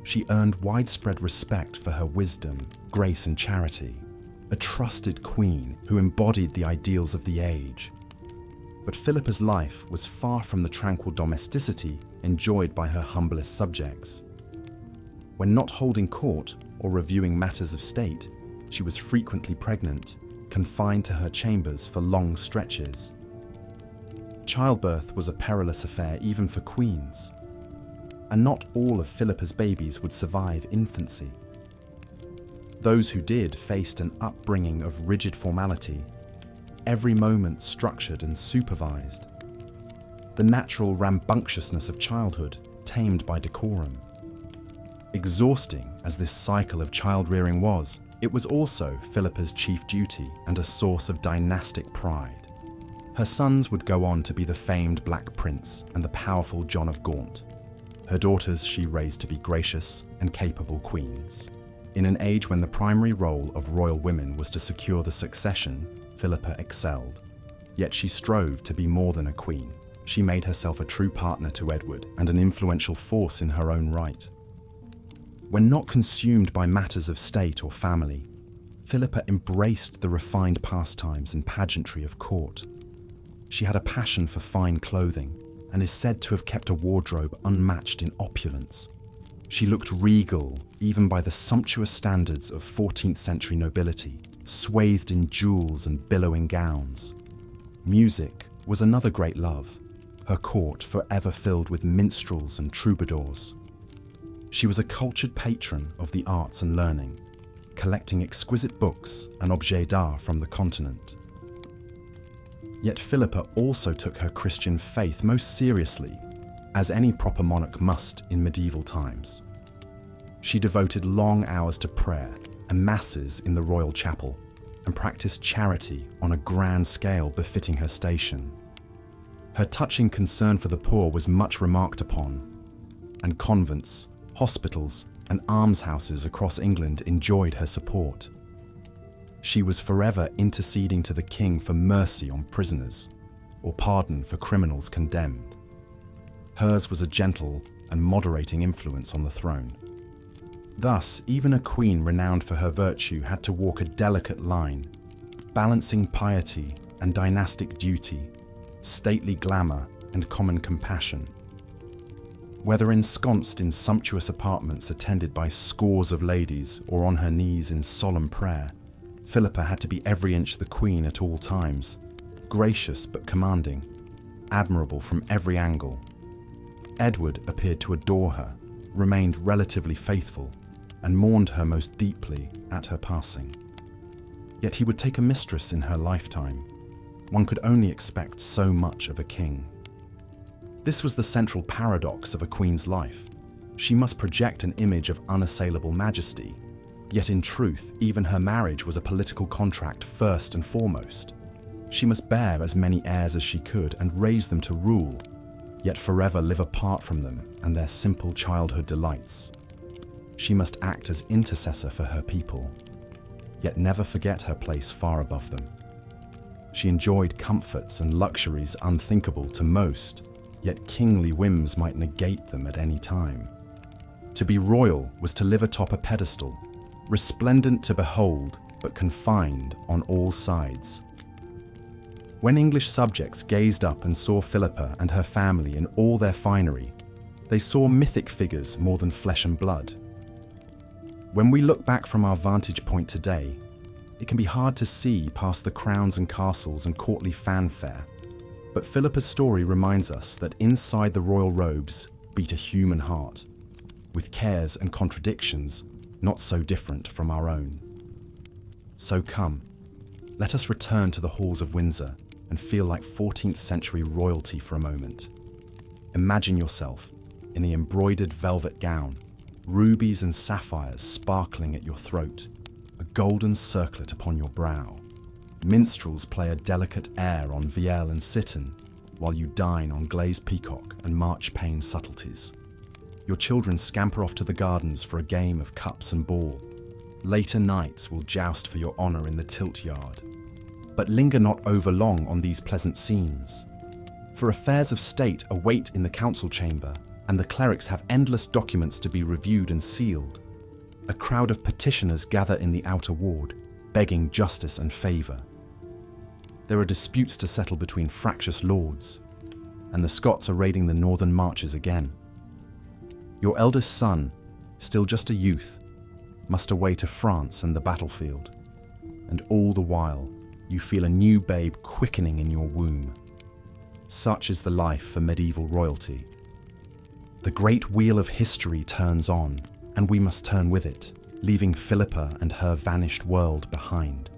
She earned widespread respect for her wisdom, grace and charity, a trusted queen who embodied the ideals of the age. But Philippa's life was far from the tranquil domesticity enjoyed by her humblest subjects. When not holding court or reviewing matters of state, she was frequently pregnant, confined to her chambers for long stretches. Childbirth was a perilous affair even for queens, and not all of Philippa's babies would survive infancy. Those who did faced an upbringing of rigid formality, every moment structured and supervised. the natural rambunctiousness of childhood tamed by decorum. Exhausting as this cycle of child-rearing was, it was also Philippa's chief duty and a source of dynastic pride. Her sons would go on to be the famed Black Prince and the powerful John of Gaunt. Her daughters she raised to be gracious and capable queens. In an age when the primary role of royal women was to secure the succession, Philippa excelled. Yet she strove to be more than a queen. She made herself a true partner to Edward and an influential force in her own right. When not consumed by matters of state or family, Philippa embraced the refined pastimes and pageantry of court. She had a passion for fine clothing and is said to have kept a wardrobe unmatched in opulence. She looked regal even by the sumptuous standards of 14th century nobility, swathed in jewels and billowing gowns. Music was another great love, her court forever filled with minstrels and troubadours. She was a cultured patron of the arts and learning, collecting exquisite books and objets d'art from the continent. Yet Philippa also took her Christian faith most seriously, as any proper monarch must in medieval times. She devoted long hours to prayer and masses in the royal chapel, and practiced charity on a grand scale befitting her station. Her touching concern for the poor was much remarked upon, and convents, hospitals, and almshouses across England enjoyed her support. She was forever interceding to the king for mercy on prisoners, or pardon for criminals condemned. Hers was a gentle and moderating influence on the throne. Thus, even a queen renowned for her virtue had to walk a delicate line, balancing piety and dynastic duty, stately glamour and common compassion. Whether ensconced in sumptuous apartments attended by scores of ladies or on her knees in solemn prayer, Philippa had to be every inch the queen at all times, gracious but commanding, admirable from every angle. Edward appeared to adore her, remained relatively faithful, and mourned her most deeply at her passing. Yet he would take a mistress in her lifetime. One could only expect so much of a king. This was the central paradox of a queen's life. She must project an image of unassailable majesty, yet in truth, even her marriage was a political contract first and foremost. She must bear as many heirs as she could and raise them to rule, yet forever live apart from them and their simple childhood delights. She must act as intercessor for her people, yet never forget her place far above them. She enjoyed comforts and luxuries unthinkable to most, yet kingly whims might negate them at any time. To be royal was to live atop a pedestal, resplendent to behold, but confined on all sides. When English subjects gazed up and saw Philippa and her family in all their finery, they saw mythic figures more than flesh and blood. When we look back from our vantage point today, it can be hard to see past the crowns and castles and courtly fanfare, but Philippa's story reminds us that inside the royal robes beat a human heart, with cares and contradictions not so different from our own. So come, let us return to the halls of Windsor and feel like 14th century royalty for a moment. Imagine yourself in the embroidered velvet gown, rubies and sapphires sparkling at your throat, a golden circlet upon your brow. Minstrels play a delicate air on vielle and cittern, while you dine on glazed peacock and marchpane subtleties. Your children scamper off to the gardens for a game of cups and ball. Later nights will joust for your honour in the tilt yard. But linger not over long on these pleasant scenes, for affairs of state await in the council chamber, and the clerics have endless documents to be reviewed and sealed. A crowd of petitioners gather in the outer ward, begging justice and favour. There are disputes to settle between fractious lords, and the Scots are raiding the northern marches again. Your eldest son, still just a youth, must away to France and the battlefield, and all the while you feel a new babe quickening in your womb. Such is the life for medieval royalty. The great wheel of history turns on, and we must turn with it, leaving Philippa and her vanished world behind.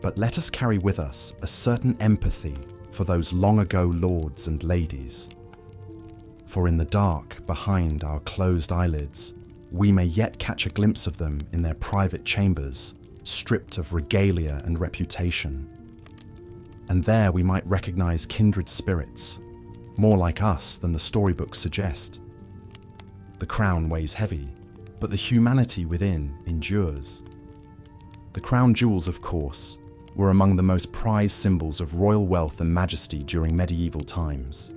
But let us carry with us a certain empathy for those long-ago lords and ladies. For in the dark, behind our closed eyelids, we may yet catch a glimpse of them in their private chambers, stripped of regalia and reputation. And there we might recognize kindred spirits, more like us than the storybooks suggest. The crown weighs heavy, but the humanity within endures. The crown jewels, of course, were among the most prized symbols of royal wealth and majesty during medieval times.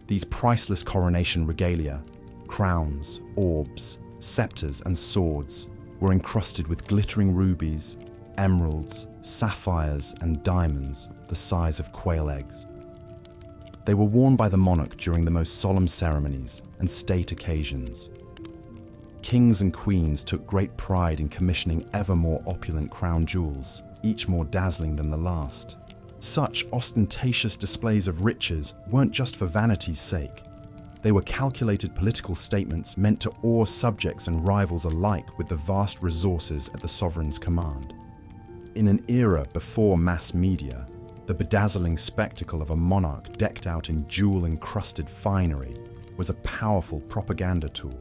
These priceless coronation regalia, crowns, orbs, scepters and swords were encrusted with glittering rubies, emeralds, sapphires and diamonds the size of quail eggs. They were worn by the monarch during the most solemn ceremonies and state occasions. Kings and queens took great pride in commissioning ever more opulent crown jewels, each more dazzling than the last. Such ostentatious displays of riches weren't just for vanity's sake. They were calculated political statements meant to awe subjects and rivals alike with the vast resources at the sovereign's command. In an era before mass media, the bedazzling spectacle of a monarch decked out in jewel-encrusted finery was a powerful propaganda tool.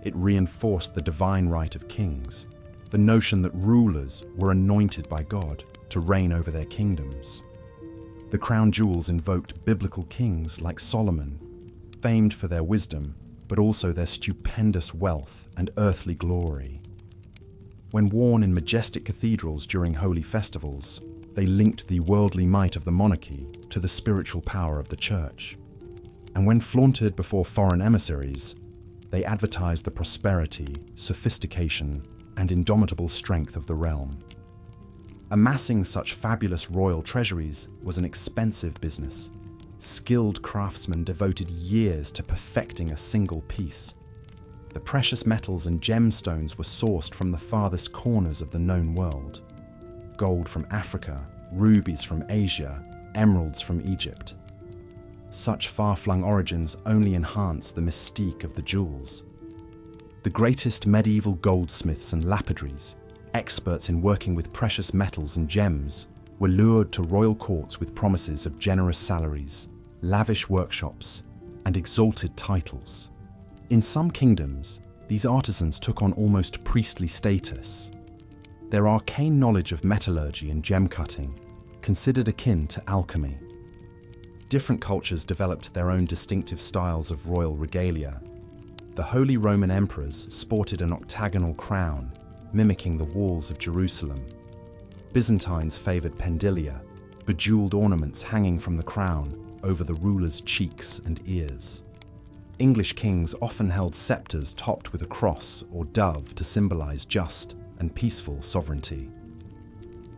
It reinforced the divine right of kings, the notion that rulers were anointed by God to reign over their kingdoms. The crown jewels invoked biblical kings like Solomon, famed for their wisdom, but also their stupendous wealth and earthly glory. When worn in majestic cathedrals during holy festivals, they linked the worldly might of the monarchy to the spiritual power of the church. And when flaunted before foreign emissaries, they advertised the prosperity, sophistication, and indomitable strength of the realm. Amassing such fabulous royal treasuries was an expensive business. Skilled craftsmen devoted years to perfecting a single piece. The precious metals and gemstones were sourced from the farthest corners of the known world. Gold from Africa, rubies from Asia, emeralds from Egypt. Such far-flung origins only enhance the mystique of the jewels. The greatest medieval goldsmiths and lapidaries, experts in working with precious metals and gems, were lured to royal courts with promises of generous salaries, lavish workshops, and exalted titles. In some kingdoms, these artisans took on almost priestly status. Their arcane knowledge of metallurgy and gem cutting, considered akin to alchemy. Different cultures developed their own distinctive styles of royal regalia. The Holy Roman emperors sported an octagonal crown, mimicking the walls of Jerusalem. Byzantines favored pendilia, bejeweled ornaments hanging from the crown over the ruler's cheeks and ears. English kings often held scepters topped with a cross or dove to symbolize just and peaceful sovereignty.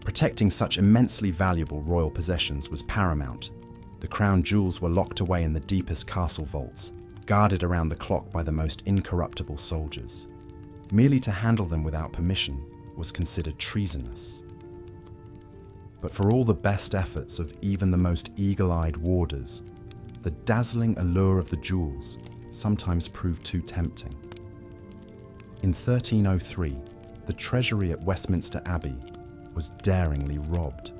Protecting such immensely valuable royal possessions was paramount. The crown jewels were locked away in the deepest castle vaults, guarded around the clock by the most incorruptible soldiers. Merely to handle them without permission was considered treasonous. But for all the best efforts of even the most eagle-eyed warders, the dazzling allure of the jewels sometimes proved too tempting. In 1303, the treasury at Westminster Abbey was daringly robbed.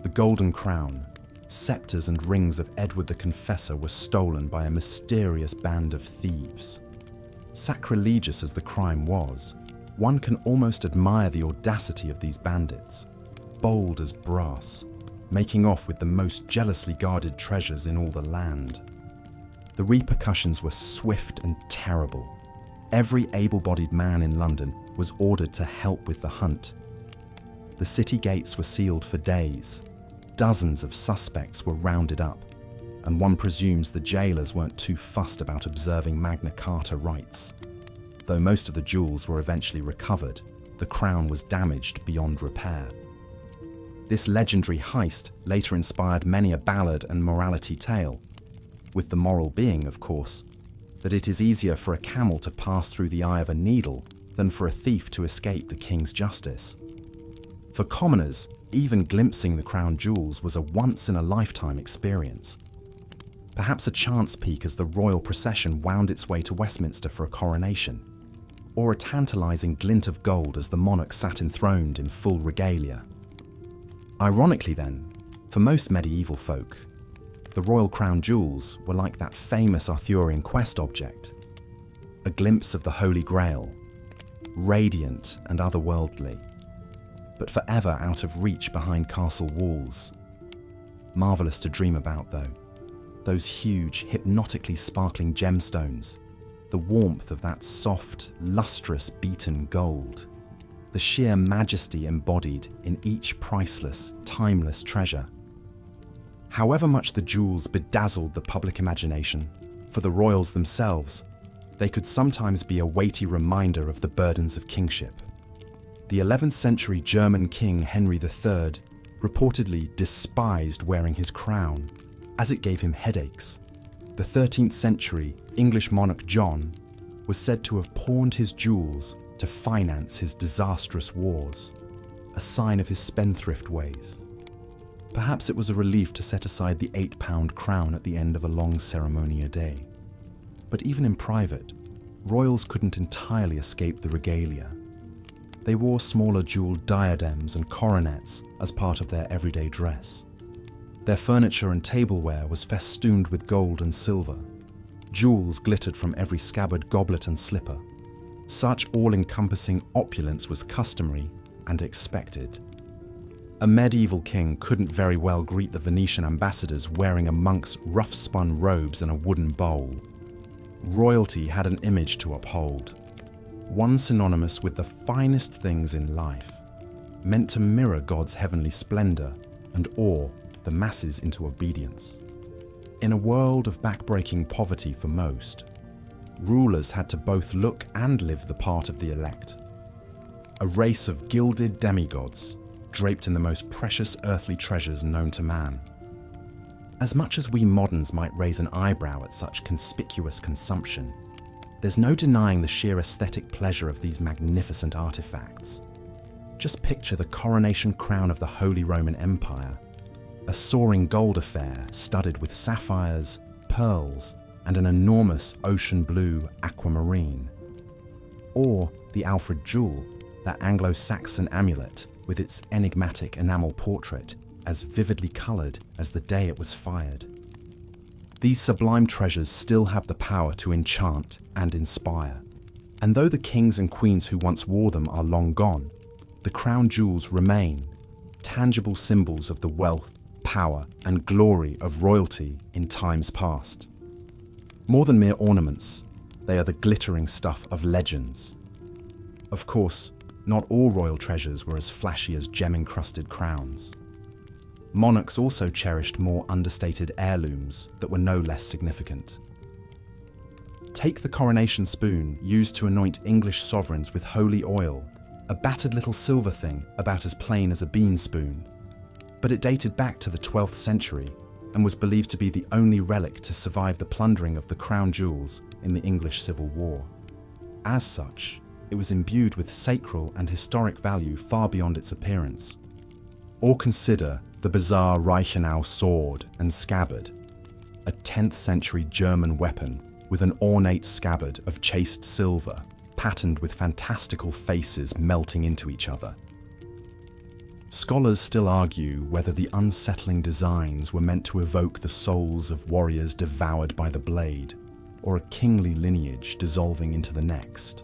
The golden crown, scepters and rings of Edward the Confessor were stolen by a mysterious band of thieves. Sacrilegious as the crime was, one can almost admire the audacity of these bandits, bold as brass, making off with the most jealously guarded treasures in all the land. The repercussions were swift and terrible. Every able-bodied man in London was ordered to help with the hunt. The city gates were sealed for days. Dozens of suspects were rounded up, and one presumes the jailers weren't too fussed about observing Magna Carta rights. Though most of the jewels were eventually recovered, the crown was damaged beyond repair. This legendary heist later inspired many a ballad and morality tale, with the moral being, of course, that it is easier for a camel to pass through the eye of a needle than for a thief to escape the king's justice. For commoners, even glimpsing the crown jewels was a once-in-a-lifetime experience. Perhaps a chance peek as the royal procession wound its way to Westminster for a coronation, or a tantalizing glint of gold as the monarch sat enthroned in full regalia. Ironically then, for For most medieval folk, the royal crown jewels were like that famous Arthurian quest object, a glimpse of the Holy Grail, radiant and otherworldly, but forever out of reach behind castle walls. Marvellous to dream about, though. Those huge, hypnotically sparkling gemstones, the warmth of that soft, lustrous beaten gold, the sheer majesty embodied in each priceless, timeless treasure. However much the jewels bedazzled the public imagination, for the royals themselves, they could sometimes be a weighty reminder of the burdens of kingship. The 11th century German king Henry III reportedly despised wearing his crown, as it gave him headaches. The 13th century English monarch John was said to have pawned his jewels to finance his disastrous wars, a sign of his spendthrift ways. Perhaps it was a relief to set aside the £8 crown at the end of a long ceremony a day. But even in private, royals couldn't entirely escape the regalia. They wore smaller jeweled diadems and coronets as part of their everyday dress. Their furniture and tableware was festooned with gold and silver. Jewels glittered from every scabbard, goblet and slipper. Such all-encompassing opulence was customary and expected. A medieval king couldn't very well greet the Venetian ambassadors wearing a monk's rough-spun robes and a wooden bowl. Royalty had an image to uphold, one synonymous with the finest things in life, meant to mirror God's heavenly splendor and awe the masses into obedience. In a world of backbreaking poverty for most, rulers had to both look and live the part of the elect. A race of gilded demigods, draped in the most precious earthly treasures known to man. As much as we moderns might raise an eyebrow at such conspicuous consumption, there's no denying the sheer aesthetic pleasure of these magnificent artifacts. Just picture the coronation crown of the Holy Roman Empire, a soaring gold affair studded with sapphires, pearls, and an enormous ocean blue aquamarine. Or the Alfred Jewel, that Anglo-Saxon amulet with its enigmatic enamel portrait as vividly coloured as the day it was fired. These sublime treasures still have the power to enchant and inspire. And though the kings and queens who once wore them are long gone, the crown jewels remain, tangible symbols of the wealth, power, and glory of royalty in times past. More than mere ornaments, they are the glittering stuff of legends. Of course, not all royal treasures were as flashy as gem-encrusted crowns. Monarchs also cherished more understated heirlooms that were no less significant. Take the coronation spoon used to anoint English sovereigns with holy oil, a battered little silver thing about as plain as a bean spoon. But it dated back to the 12th century and was believed to be the only relic to survive the plundering of the crown jewels in the English Civil War. As such, it was imbued with sacral and historic value far beyond its appearance. Or consider the bizarre Reichenau sword and scabbard, a 10th century German weapon with an ornate scabbard of chased silver, patterned with fantastical faces melting into each other. Scholars still argue whether the unsettling designs were meant to evoke the souls of warriors devoured by the blade, or a kingly lineage dissolving into the next.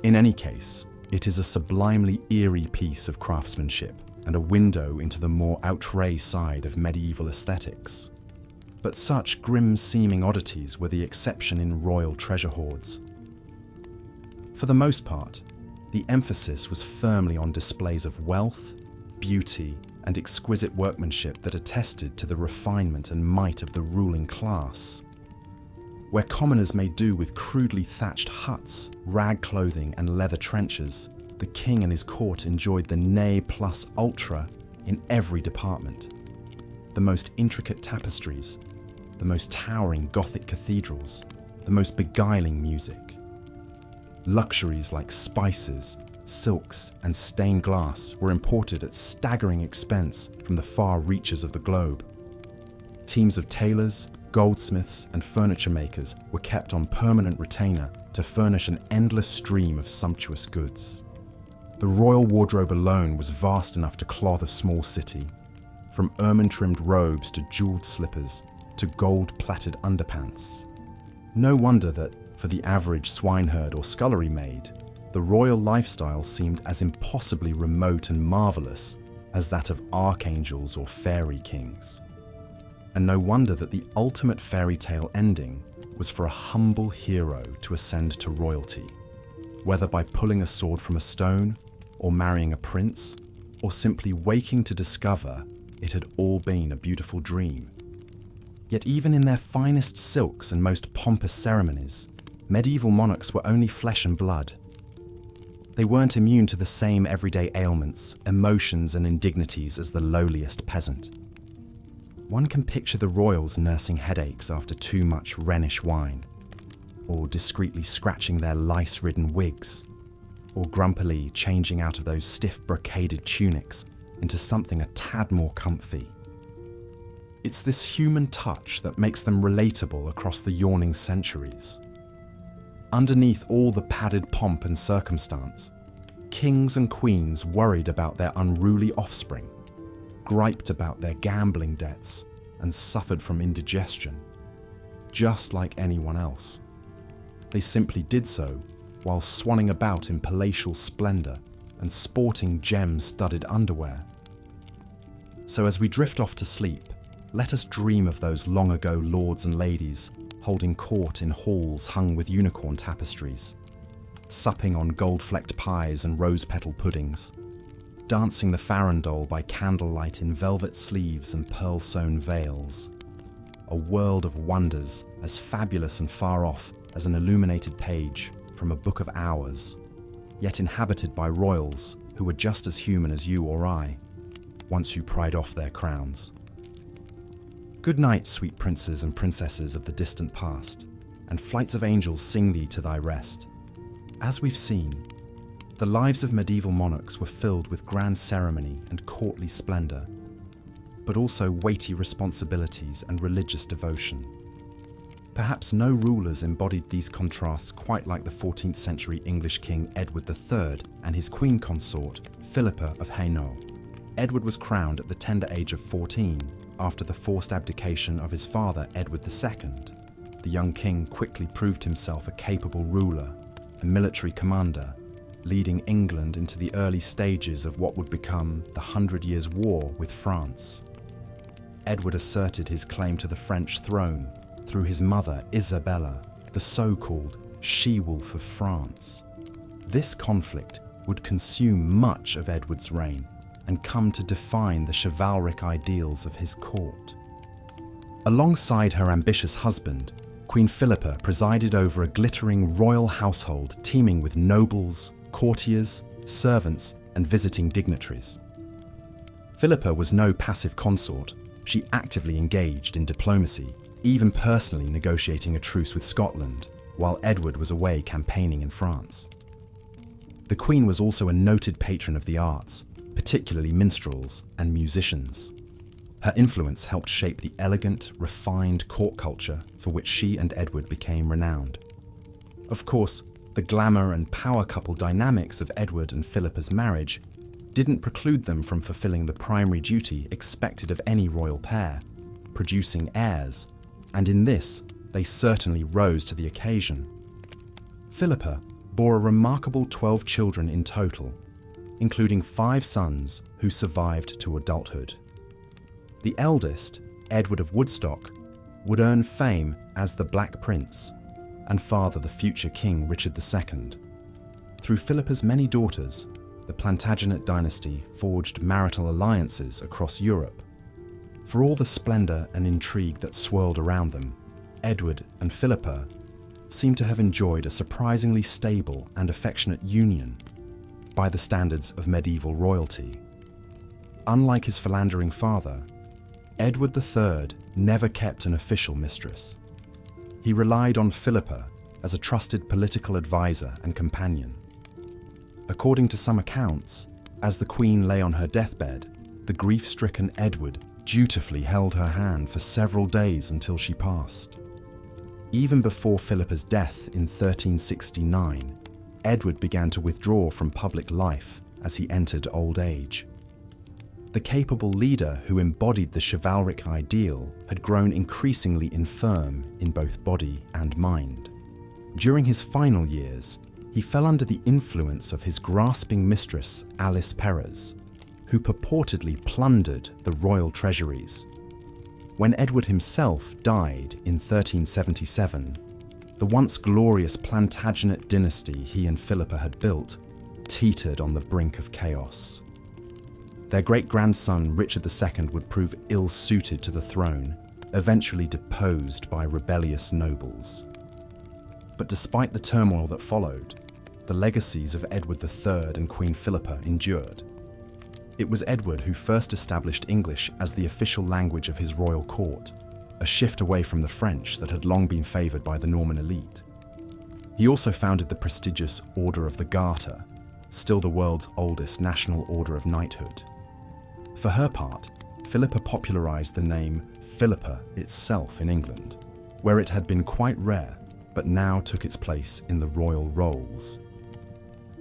In any case, it is a sublimely eerie piece of craftsmanship and a window into the more outre side of medieval aesthetics. But such grim-seeming oddities were the exception in royal treasure hoards. For the most part, the emphasis was firmly on displays of wealth, beauty, and exquisite workmanship that attested to the refinement and might of the ruling class. Where commoners made do with crudely thatched huts, rag clothing, and leather trenchers, the king and his court enjoyed the ne plus ultra in every department. The most intricate tapestries, the most towering Gothic cathedrals, the most beguiling music. Luxuries like spices, silks, and stained glass were imported at staggering expense from the far reaches of the globe. Teams of tailors, goldsmiths, and furniture makers were kept on permanent retainer to furnish an endless stream of sumptuous goods. The royal wardrobe alone was vast enough to clothe a small city. from ermine-trimmed robes to jeweled slippers to gold-plaited underpants. No wonder that, for the average swineherd or scullery maid, the royal lifestyle seemed as impossibly remote and marvellous as that of archangels or fairy kings. And no wonder that the ultimate fairy tale ending was for a humble hero to ascend to royalty, whether by pulling a sword from a stone, or marrying a prince, or simply waking to discover it had all been a beautiful dream. Yet even in their finest silks and most pompous ceremonies, medieval monarchs were only flesh and blood. They weren't immune to the same everyday ailments, emotions and indignities as the lowliest peasant. One can picture the royals nursing headaches after too much Rhenish wine, or discreetly scratching their lice-ridden wigs, or grumpily changing out of those stiff brocaded tunics into something a tad more comfy. It's this human touch that makes them relatable across the yawning centuries. Underneath all the padded pomp and circumstance, kings and queens worried about their unruly offspring, griped about their gambling debts, and suffered from indigestion, just like anyone else. They simply did so while swanning about in palatial splendor and sporting gem-studded underwear. So as we drift off to sleep, let us dream of those long-ago lords and ladies holding court in halls hung with unicorn tapestries, supping on gold-flecked pies and rose-petal puddings, dancing the farandole by candlelight in velvet sleeves and pearl-sewn veils. A world of wonders as fabulous and far off as an illuminated page from a book of hours, yet inhabited by royals who were just as human as you or I, once you pried off their crowns. Good night, sweet princes and princesses of the distant past, and flights of angels sing thee to thy rest. As we've seen, the lives of medieval monarchs were filled with grand ceremony and courtly splendor, but also weighty responsibilities and religious devotion. Perhaps no rulers embodied these contrasts quite like the 14th century English King Edward III and his queen consort, Philippa of Hainault. Edward was crowned at the tender age of 14 after the forced abdication of his father, Edward II. The young king quickly proved himself a capable ruler, a military commander, leading England into the early stages of what would become the 100 Years' War with France. Edward asserted his claim to the French throne through his mother, Isabella, the so-called she-wolf of France. This conflict would consume much of Edward's reign and come to define the chivalric ideals of his court. Alongside her ambitious husband, Queen Philippa presided over a glittering royal household teeming with nobles, courtiers, servants, and visiting dignitaries. Philippa was no passive consort. She actively engaged in diplomacy, even personally negotiating a truce with Scotland, while Edward was away campaigning in France. The Queen was also a noted patron of the arts, particularly minstrels and musicians. Her influence helped shape the elegant, refined court culture for which she and Edward became renowned. Of course, the glamour and power couple dynamics of Edward and Philippa's marriage didn't preclude them from fulfilling the primary duty expected of any royal pair, producing heirs, and in this, they certainly rose to the occasion. Philippa bore a remarkable 12 children in total, including 5 sons who survived to adulthood. The eldest, Edward of Woodstock, would earn fame as the Black Prince and father the future King Richard II. Through Philippa's many daughters, the Plantagenet dynasty forged marital alliances across Europe. For all the splendor and intrigue that swirled around them, Edward and Philippa seem to have enjoyed a surprisingly stable and affectionate union by the standards of medieval royalty. Unlike his philandering father, Edward III never kept an official mistress. He relied on Philippa as a trusted political advisor and companion. According to some accounts, as the Queen lay on her deathbed, the grief-stricken Edward dutifully held her hand for several days until she passed. Even before Philippa's death in 1369, Edward began to withdraw from public life as he entered old age. The capable leader who embodied the chivalric ideal had grown increasingly infirm in both body and mind. During his final years, he fell under the influence of his grasping mistress, Alice Perez, who purportedly plundered the royal treasuries. When Edward himself died in 1377, the once glorious Plantagenet dynasty he and Philippa had built teetered on the brink of chaos. Their great-grandson Richard II would prove ill-suited to the throne, eventually deposed by rebellious nobles. But despite the turmoil that followed, the legacies of Edward III and Queen Philippa endured. It was Edward who first established English as the official language of his royal court, a shift away from the French that had long been favoured by the Norman elite. He also founded the prestigious Order of the Garter, still the world's oldest national order of knighthood. For her part, Philippa popularised the name Philippa itself in England, where it had been quite rare, but now took its place in the royal rolls.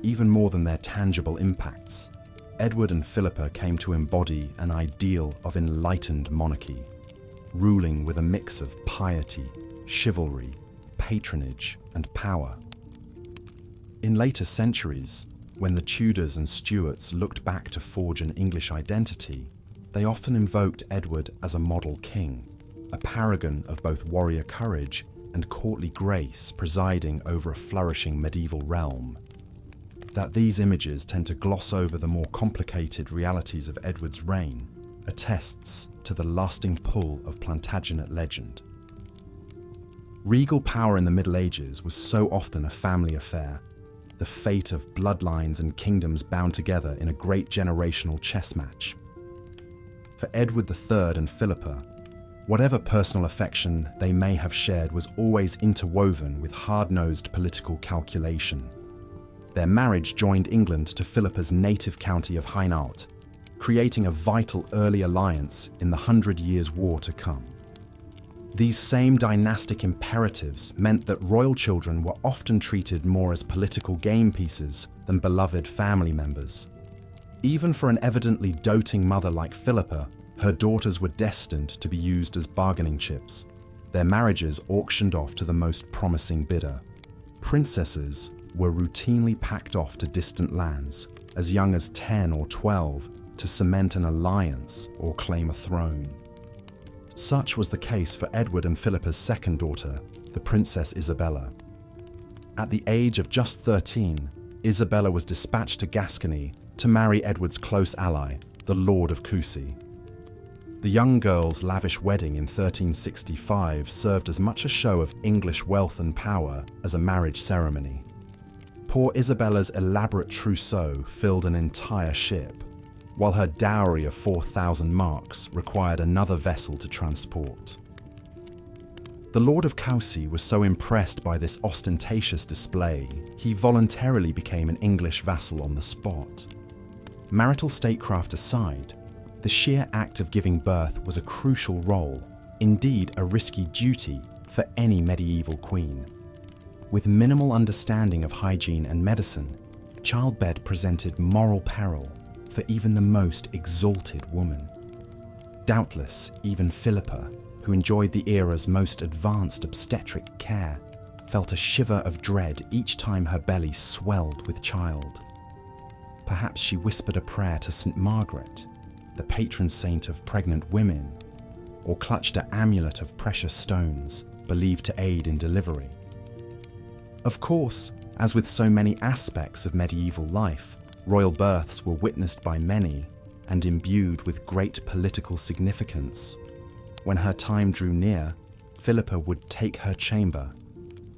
Even more than their tangible impacts, Edward and Philippa came to embody an ideal of enlightened monarchy, ruling with a mix of piety, chivalry, patronage, and power. In later centuries, when the Tudors and Stuarts looked back to forge an English identity, they often invoked Edward as a model king, a paragon of both warrior courage and courtly grace presiding over a flourishing medieval realm. That these images tend to gloss over the more complicated realities of Edward's reign attests to the lasting pull of Plantagenet legend. Regal power in the Middle Ages was so often a family affair, the fate of bloodlines and kingdoms bound together in a great generational chess match. For Edward III and Philippa, whatever personal affection they may have shared was always interwoven with hard-nosed political calculation. Their marriage joined England to Philippa's native county of Hainaut, creating a vital early alliance in the 100 Years' War to come. These same dynastic imperatives meant that royal children were often treated more as political game pieces than beloved family members. Even for an evidently doting mother like Philippa, her daughters were destined to be used as bargaining chips, their marriages auctioned off to the most promising bidder. Princesses were routinely packed off to distant lands, as young as 10 or 12, to cement an alliance or claim a throne. Such was the case for Edward and Philippa's second daughter, the Princess Isabella. At the age of just 13, Isabella was dispatched to Gascony to marry Edward's close ally, the Lord of Coucy. The young girl's lavish wedding in 1365 served as much a show of English wealth and power as a marriage ceremony. Poor Isabella's elaborate trousseau filled an entire ship, while her dowry of 4,000 marks required another vessel to transport. The Lord of Coucy was so impressed by this ostentatious display, he voluntarily became an English vassal on the spot. Marital statecraft aside, the sheer act of giving birth was a crucial role, indeed a risky duty, for any medieval queen. With minimal understanding of hygiene and medicine, childbed presented moral peril for even the most exalted woman. Doubtless, even Philippa, who enjoyed the era's most advanced obstetric care, felt a shiver of dread each time her belly swelled with child. Perhaps she whispered a prayer to St. Margaret, the patron saint of pregnant women, or clutched an amulet of precious stones believed to aid in delivery. Of course, as with so many aspects of medieval life, royal births were witnessed by many and imbued with great political significance. When her time drew near, Philippa would take her chamber,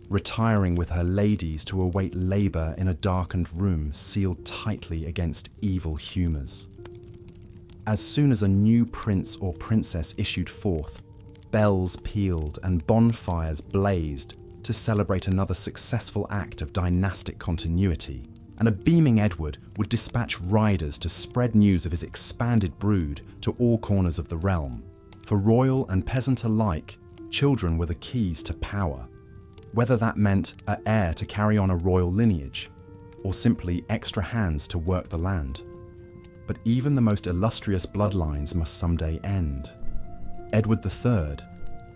retiring with her ladies to await labour in a darkened room sealed tightly against evil humours. As soon as a new prince or princess issued forth, bells pealed and bonfires blazed to celebrate another successful act of dynastic continuity, and a beaming Edward would dispatch riders to spread news of his expanded brood to all corners of the realm. For royal and peasant alike, children were the keys to power, whether that meant an heir to carry on a royal lineage, or simply extra hands to work the land. But even the most illustrious bloodlines must someday end. Edward III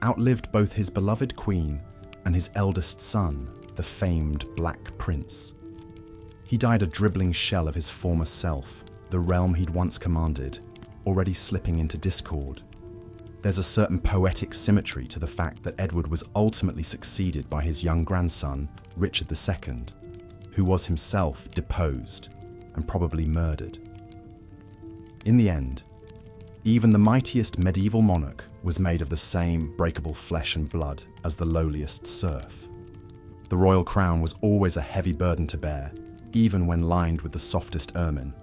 outlived both his beloved queen and his eldest son, the famed Black Prince. He died a dribbling shell of his former self, the realm he'd once commanded, already slipping into discord. There's a certain poetic symmetry to the fact that Edward was ultimately succeeded by his young grandson, Richard II, who was himself deposed and probably murdered. In the end, even the mightiest medieval monarch was made of the same breakable flesh and blood as the lowliest serf. The royal crown was always a heavy burden to bear, even when lined with the softest ermine.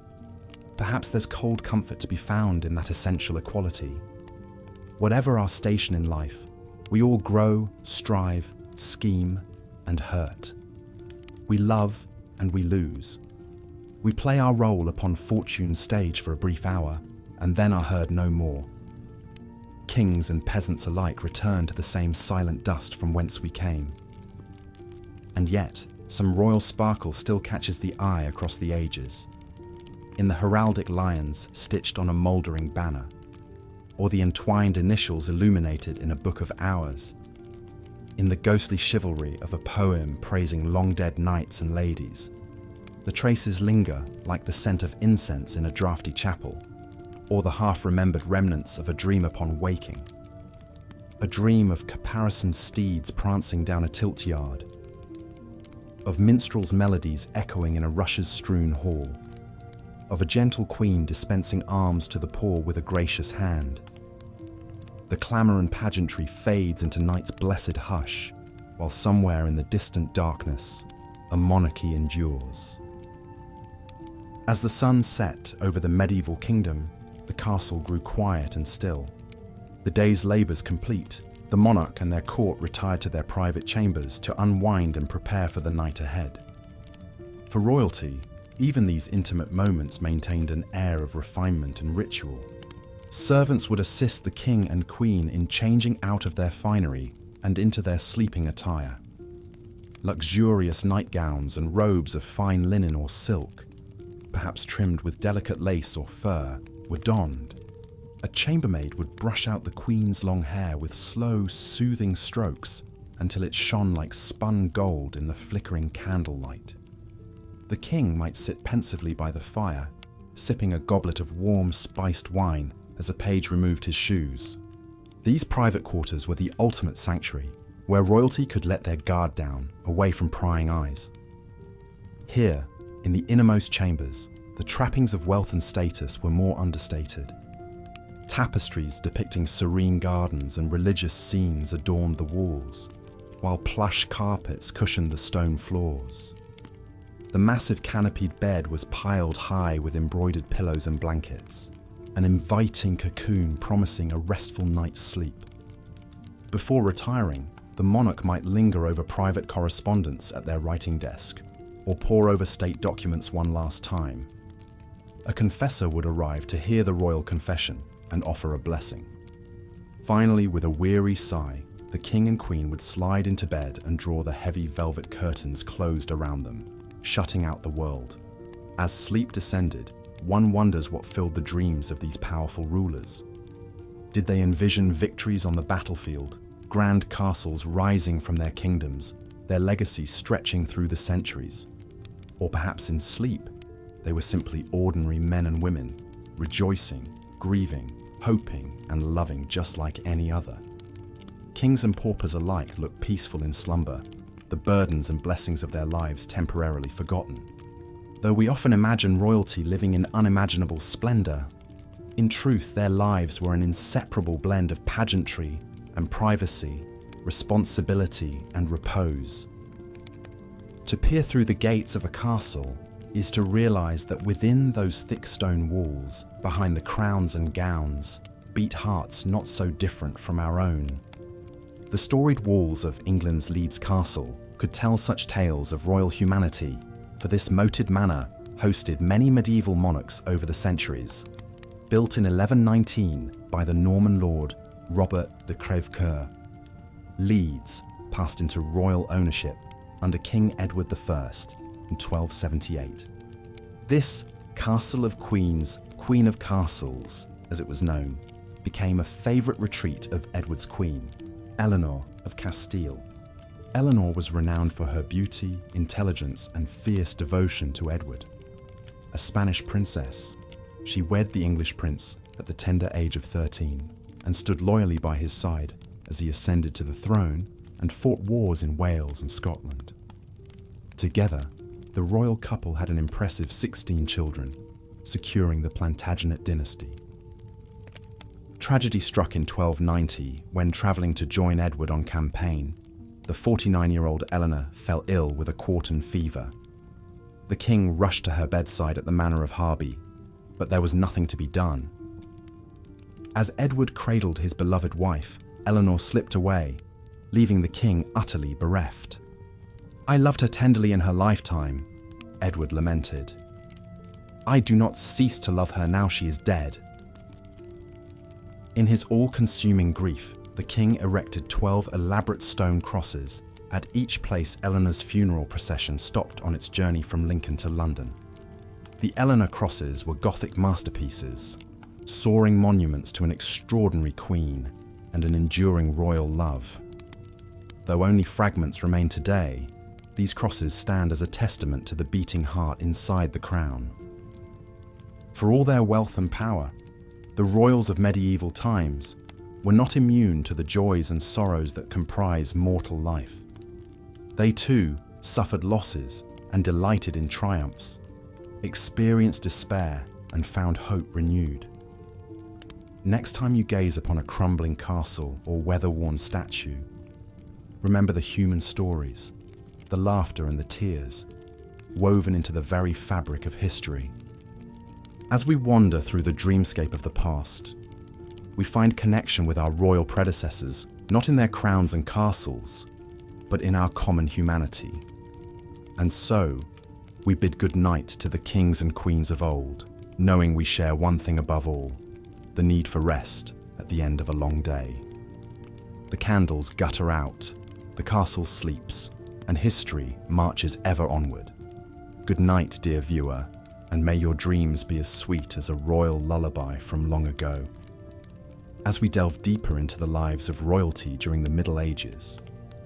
Perhaps there's cold comfort to be found in that essential equality. Whatever our station in life, we all grow, strive, scheme, and hurt. We love and we lose. We play our role upon fortune's stage for a brief hour, and then are heard no more. Kings and peasants alike return to the same silent dust from whence we came. And yet, some royal sparkle still catches the eye across the ages. In the heraldic lions stitched on a mouldering banner, or the entwined initials illuminated in a book of hours, in the ghostly chivalry of a poem praising long-dead knights and ladies. The traces linger like the scent of incense in a draughty chapel, or the half-remembered remnants of a dream upon waking. A dream of caparisoned steeds prancing down a tilt yard, of minstrels' melodies echoing in a rushes-strewn hall, of a gentle queen dispensing alms to the poor with a gracious hand. The clamour and pageantry fades into night's blessed hush, while somewhere in the distant darkness, a monarchy endures. As the sun set over the medieval kingdom, the castle grew quiet and still. The day's labours complete, the monarch and their court retired to their private chambers to unwind and prepare for the night ahead. For royalty, even these intimate moments maintained an air of refinement and ritual. Servants would assist the king and queen in changing out of their finery and into their sleeping attire. Luxurious nightgowns and robes of fine linen or silk, perhaps trimmed with delicate lace or fur, were donned. A chambermaid would brush out the queen's long hair with slow, soothing strokes until it shone like spun gold in the flickering candlelight. The king might sit pensively by the fire, sipping a goblet of warm, spiced wine as a page removed his shoes. These private quarters were the ultimate sanctuary, where royalty could let their guard down, away from prying eyes. Here, in the innermost chambers, the trappings of wealth and status were more understated. Tapestries depicting serene gardens and religious scenes adorned the walls, while plush carpets cushioned the stone floors. The massive canopied bed was piled high with embroidered pillows and blankets, an inviting cocoon promising a restful night's sleep. Before retiring, the monarch might linger over private correspondence at their writing desk, or pore over state documents one last time. A confessor would arrive to hear the royal confession and offer a blessing. Finally, with a weary sigh, the king and queen would slide into bed and draw the heavy velvet curtains closed around them, shutting out the world. As sleep descended, one wonders what filled the dreams of these powerful rulers. Did they envision victories on the battlefield, grand castles rising from their kingdoms, their legacy stretching through the centuries? Or perhaps in sleep, they were simply ordinary men and women, rejoicing, grieving, hoping, and loving just like any other. Kings and paupers alike look peaceful in slumber, the burdens and blessings of their lives temporarily forgotten. Though we often imagine royalty living in unimaginable splendor, in truth their lives were an inseparable blend of pageantry and privacy, responsibility and repose. To peer through the gates of a castle is to realize that within those thick stone walls, behind the crowns and gowns, beat hearts not so different from our own. The storied walls of England's Leeds Castle could tell such tales of royal humanity, for this moated manor hosted many medieval monarchs over the centuries. Built in 1119 by the Norman lord Robert de Crèvecoeur, Leeds passed into royal ownership under King Edward I in 1278. This Castle of Queens, Queen of Castles, as it was known, became a favourite retreat of Edward's queen, Eleanor of Castile. Eleanor was renowned for her beauty, intelligence, and fierce devotion to Edward. A Spanish princess, she wed the English prince at the tender age of 13 and stood loyally by his side as he ascended to the throne and fought wars in Wales and Scotland. Together, the royal couple had an impressive 16 children, securing the Plantagenet dynasty. Tragedy struck in 1290 when, travelling to join Edward on campaign, the 49-year-old Eleanor fell ill with a quartan fever. The king rushed to her bedside at the manor of Harby, but there was nothing to be done. As Edward cradled his beloved wife, Eleanor slipped away, leaving the king utterly bereft. "I loved her tenderly in her lifetime," Edward lamented. "I do not cease to love her now she is dead." In his all-consuming grief, the king erected 12 elaborate stone crosses at each place Eleanor's funeral procession stopped on its journey from Lincoln to London. The Eleanor crosses were Gothic masterpieces, soaring monuments to an extraordinary queen and an enduring royal love. Though only fragments remain today, these crosses stand as a testament to the beating heart inside the crown. For all their wealth and power, the royals of medieval times were not immune to the joys and sorrows that comprise mortal life. They too suffered losses and delighted in triumphs, experienced despair and found hope renewed. Next time you gaze upon a crumbling castle or weather-worn statue, remember the human stories, the laughter and the tears, woven into the very fabric of history. As we wander through the dreamscape of the past, we find connection with our royal predecessors, not in their crowns and castles, but in our common humanity. And so, we bid good night to the kings and queens of old, knowing we share one thing above all, the need for rest at the end of a long day. The candles gutter out, the castle sleeps, and history marches ever onward. Good night, dear viewer, and may your dreams be as sweet as a royal lullaby from long ago. As we delve deeper into the lives of royalty during the Middle Ages,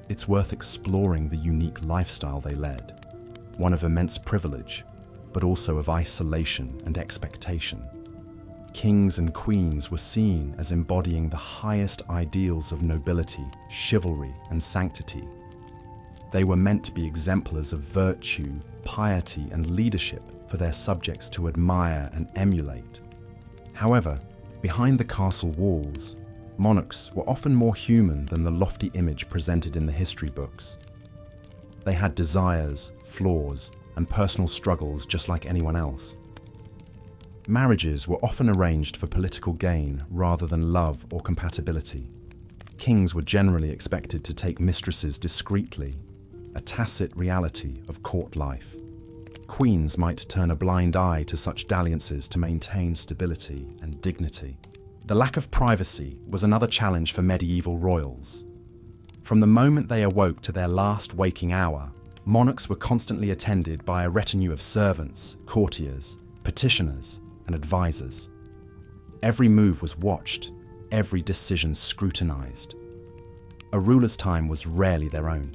it's worth exploring the unique lifestyle they led, one of immense privilege, but also of isolation and expectation. Kings and queens were seen as embodying the highest ideals of nobility, chivalry, and sanctity. They were meant to be exemplars of virtue, piety, and leadership for their subjects to admire and emulate. However, behind the castle walls, monarchs were often more human than the lofty image presented in the history books. They had desires, flaws, and personal struggles just like anyone else. Marriages were often arranged for political gain rather than love or compatibility. Kings were generally expected to take mistresses discreetly, a tacit reality of court life. Queens might turn a blind eye to such dalliances to maintain stability and dignity. The lack of privacy was another challenge for medieval royals. From the moment they awoke to their last waking hour, monarchs were constantly attended by a retinue of servants, courtiers, petitioners, and advisors. Every move was watched, every decision scrutinized. A ruler's time was rarely their own.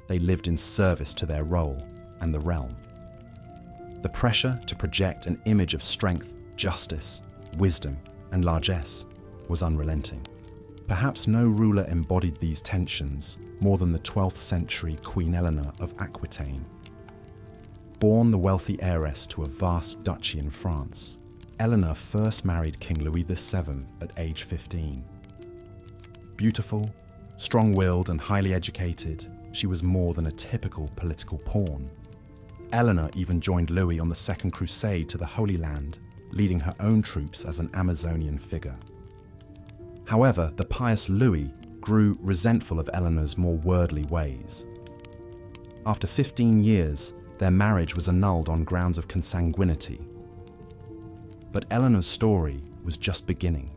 They lived in service to their role and the realm. The pressure to project an image of strength, justice, wisdom, and largesse was unrelenting. Perhaps no ruler embodied these tensions more than the 12th century Queen Eleanor of Aquitaine. Born the wealthy heiress to a vast duchy in France, Eleanor first married King Louis VII at age 15. Beautiful, strong-willed, and highly educated, she was more than a typical political pawn. Eleanor even joined Louis on the Second Crusade to the Holy Land, leading her own troops as an Amazonian figure. However, the pious Louis grew resentful of Eleanor's more worldly ways. After 15 years, their marriage was annulled on grounds of consanguinity. But Eleanor's story was just beginning.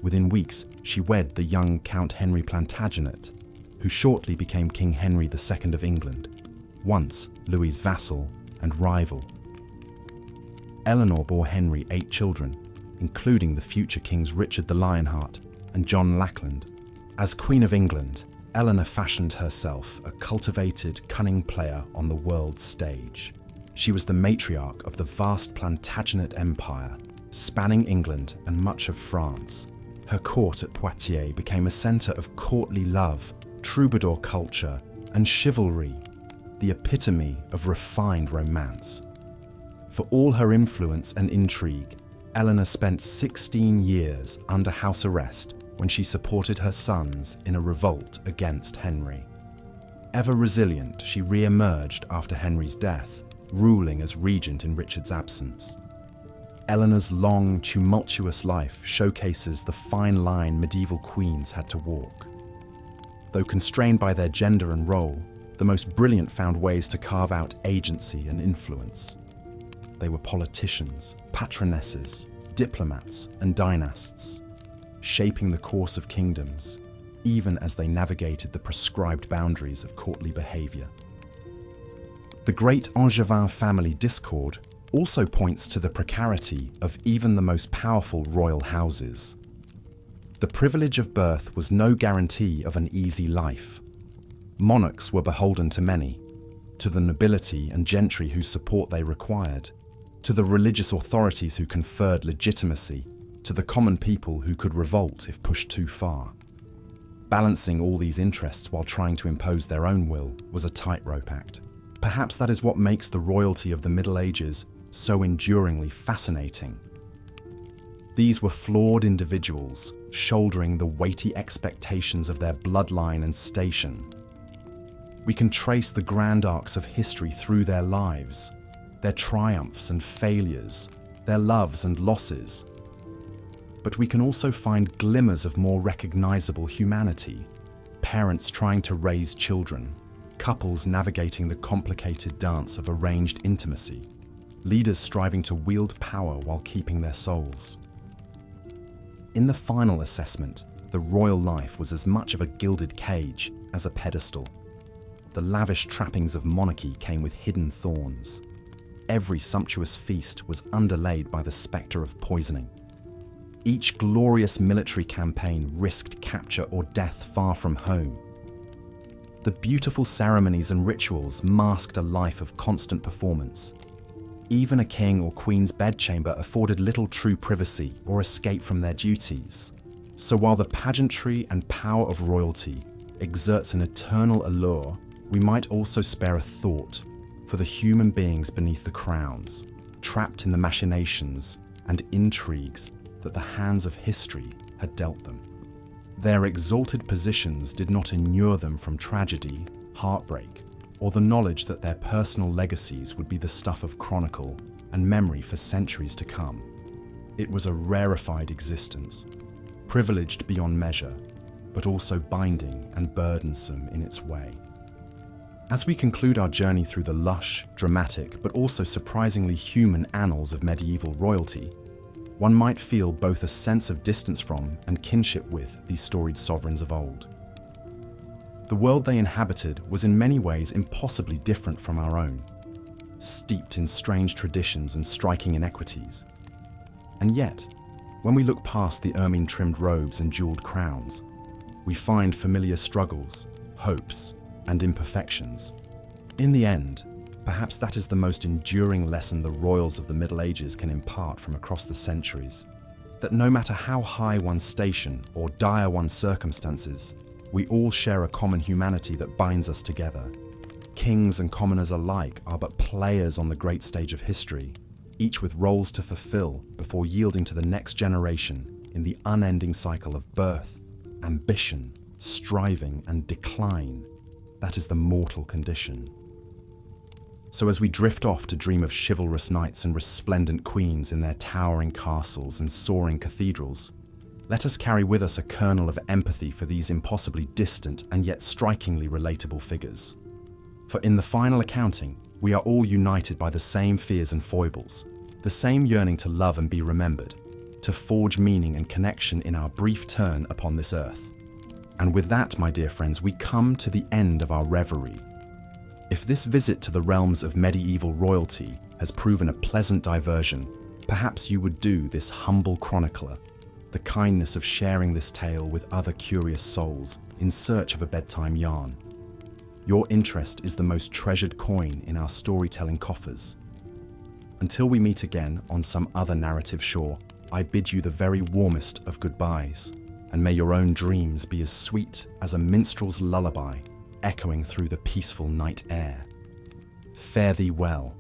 Within weeks, she wed the young Count Henry Plantagenet, who shortly became King Henry II of England, once Louis's vassal and rival. Eleanor bore Henry 8 children, including the future kings Richard the Lionheart and John Lackland. As Queen of England, Eleanor fashioned herself a cultivated, cunning player on the world's stage. She was the matriarch of the vast Plantagenet Empire, spanning England and much of France. Her court at Poitiers became a centre of courtly love, troubadour culture, and chivalry, the epitome of refined romance. For all her influence and intrigue, Eleanor spent 16 years under house arrest when she supported her sons in a revolt against Henry. Ever resilient, she re-emerged after Henry's death, ruling as regent in Richard's absence. Eleanor's long, tumultuous life showcases the fine line medieval queens had to walk. Though constrained by their gender and role, the most brilliant found ways to carve out agency and influence. They were politicians, patronesses, diplomats, and dynasts, shaping the course of kingdoms, even as they navigated the prescribed boundaries of courtly behaviour. The great Angevin family discord also points to the precarity of even the most powerful royal houses. The privilege of birth was no guarantee of an easy life. Monarchs were beholden to many, to the nobility and gentry whose support they required, to the religious authorities who conferred legitimacy, to the common people who could revolt if pushed too far. Balancing all these interests while trying to impose their own will was a tightrope act. Perhaps that is what makes the royalty of the Middle Ages so enduringly fascinating. These were flawed individuals, shouldering the weighty expectations of their bloodline and station. We can trace the grand arcs of history through their lives, their triumphs and failures, their loves and losses. But we can also find glimmers of more recognizable humanity, parents trying to raise children, couples navigating the complicated dance of arranged intimacy, leaders striving to wield power while keeping their souls. In the final assessment, the royal life was as much of a gilded cage as a pedestal. The lavish trappings of monarchy came with hidden thorns. Every sumptuous feast was underlaid by the spectre of poisoning. Each glorious military campaign risked capture or death far from home. The beautiful ceremonies and rituals masked a life of constant performance. Even a king or queen's bedchamber afforded little true privacy or escape from their duties. So while the pageantry and power of royalty exerts an eternal allure, we might also spare a thought for the human beings beneath the crowns, trapped in the machinations and intrigues that the hands of history had dealt them. Their exalted positions did not inure them from tragedy, heartbreak, or the knowledge that their personal legacies would be the stuff of chronicle and memory for centuries to come. It was a rarefied existence, privileged beyond measure, but also binding and burdensome in its way. As we conclude our journey through the lush, dramatic, but also surprisingly human annals of medieval royalty, one might feel both a sense of distance from and kinship with these storied sovereigns of old. The world they inhabited was in many ways impossibly different from our own, steeped in strange traditions and striking inequities. And yet, when we look past the ermine-trimmed robes and jeweled crowns, we find familiar struggles, hopes, and imperfections. In the end, perhaps that is the most enduring lesson the royals of the Middle Ages can impart from across the centuries, that no matter how high one's station or dire one's circumstances, we all share a common humanity that binds us together. Kings and commoners alike are but players on the great stage of history, each with roles to fulfill before yielding to the next generation in the unending cycle of birth, ambition, striving, and decline that is the mortal condition. So as we drift off to dream of chivalrous knights and resplendent queens in their towering castles and soaring cathedrals, let us carry with us a kernel of empathy for these impossibly distant and yet strikingly relatable figures. For in the final accounting, we are all united by the same fears and foibles, the same yearning to love and be remembered, to forge meaning and connection in our brief turn upon this earth. And with that, my dear friends, we come to the end of our reverie. If this visit to the realms of medieval royalty has proven a pleasant diversion, perhaps you would do this humble chronicler the kindness of sharing this tale with other curious souls in search of a bedtime yarn. Your interest is the most treasured coin in our storytelling coffers. Until we meet again on some other narrative shore, I bid you the very warmest of goodbyes, and may your own dreams be as sweet as a minstrel's lullaby echoing through the peaceful night air. Fare thee well.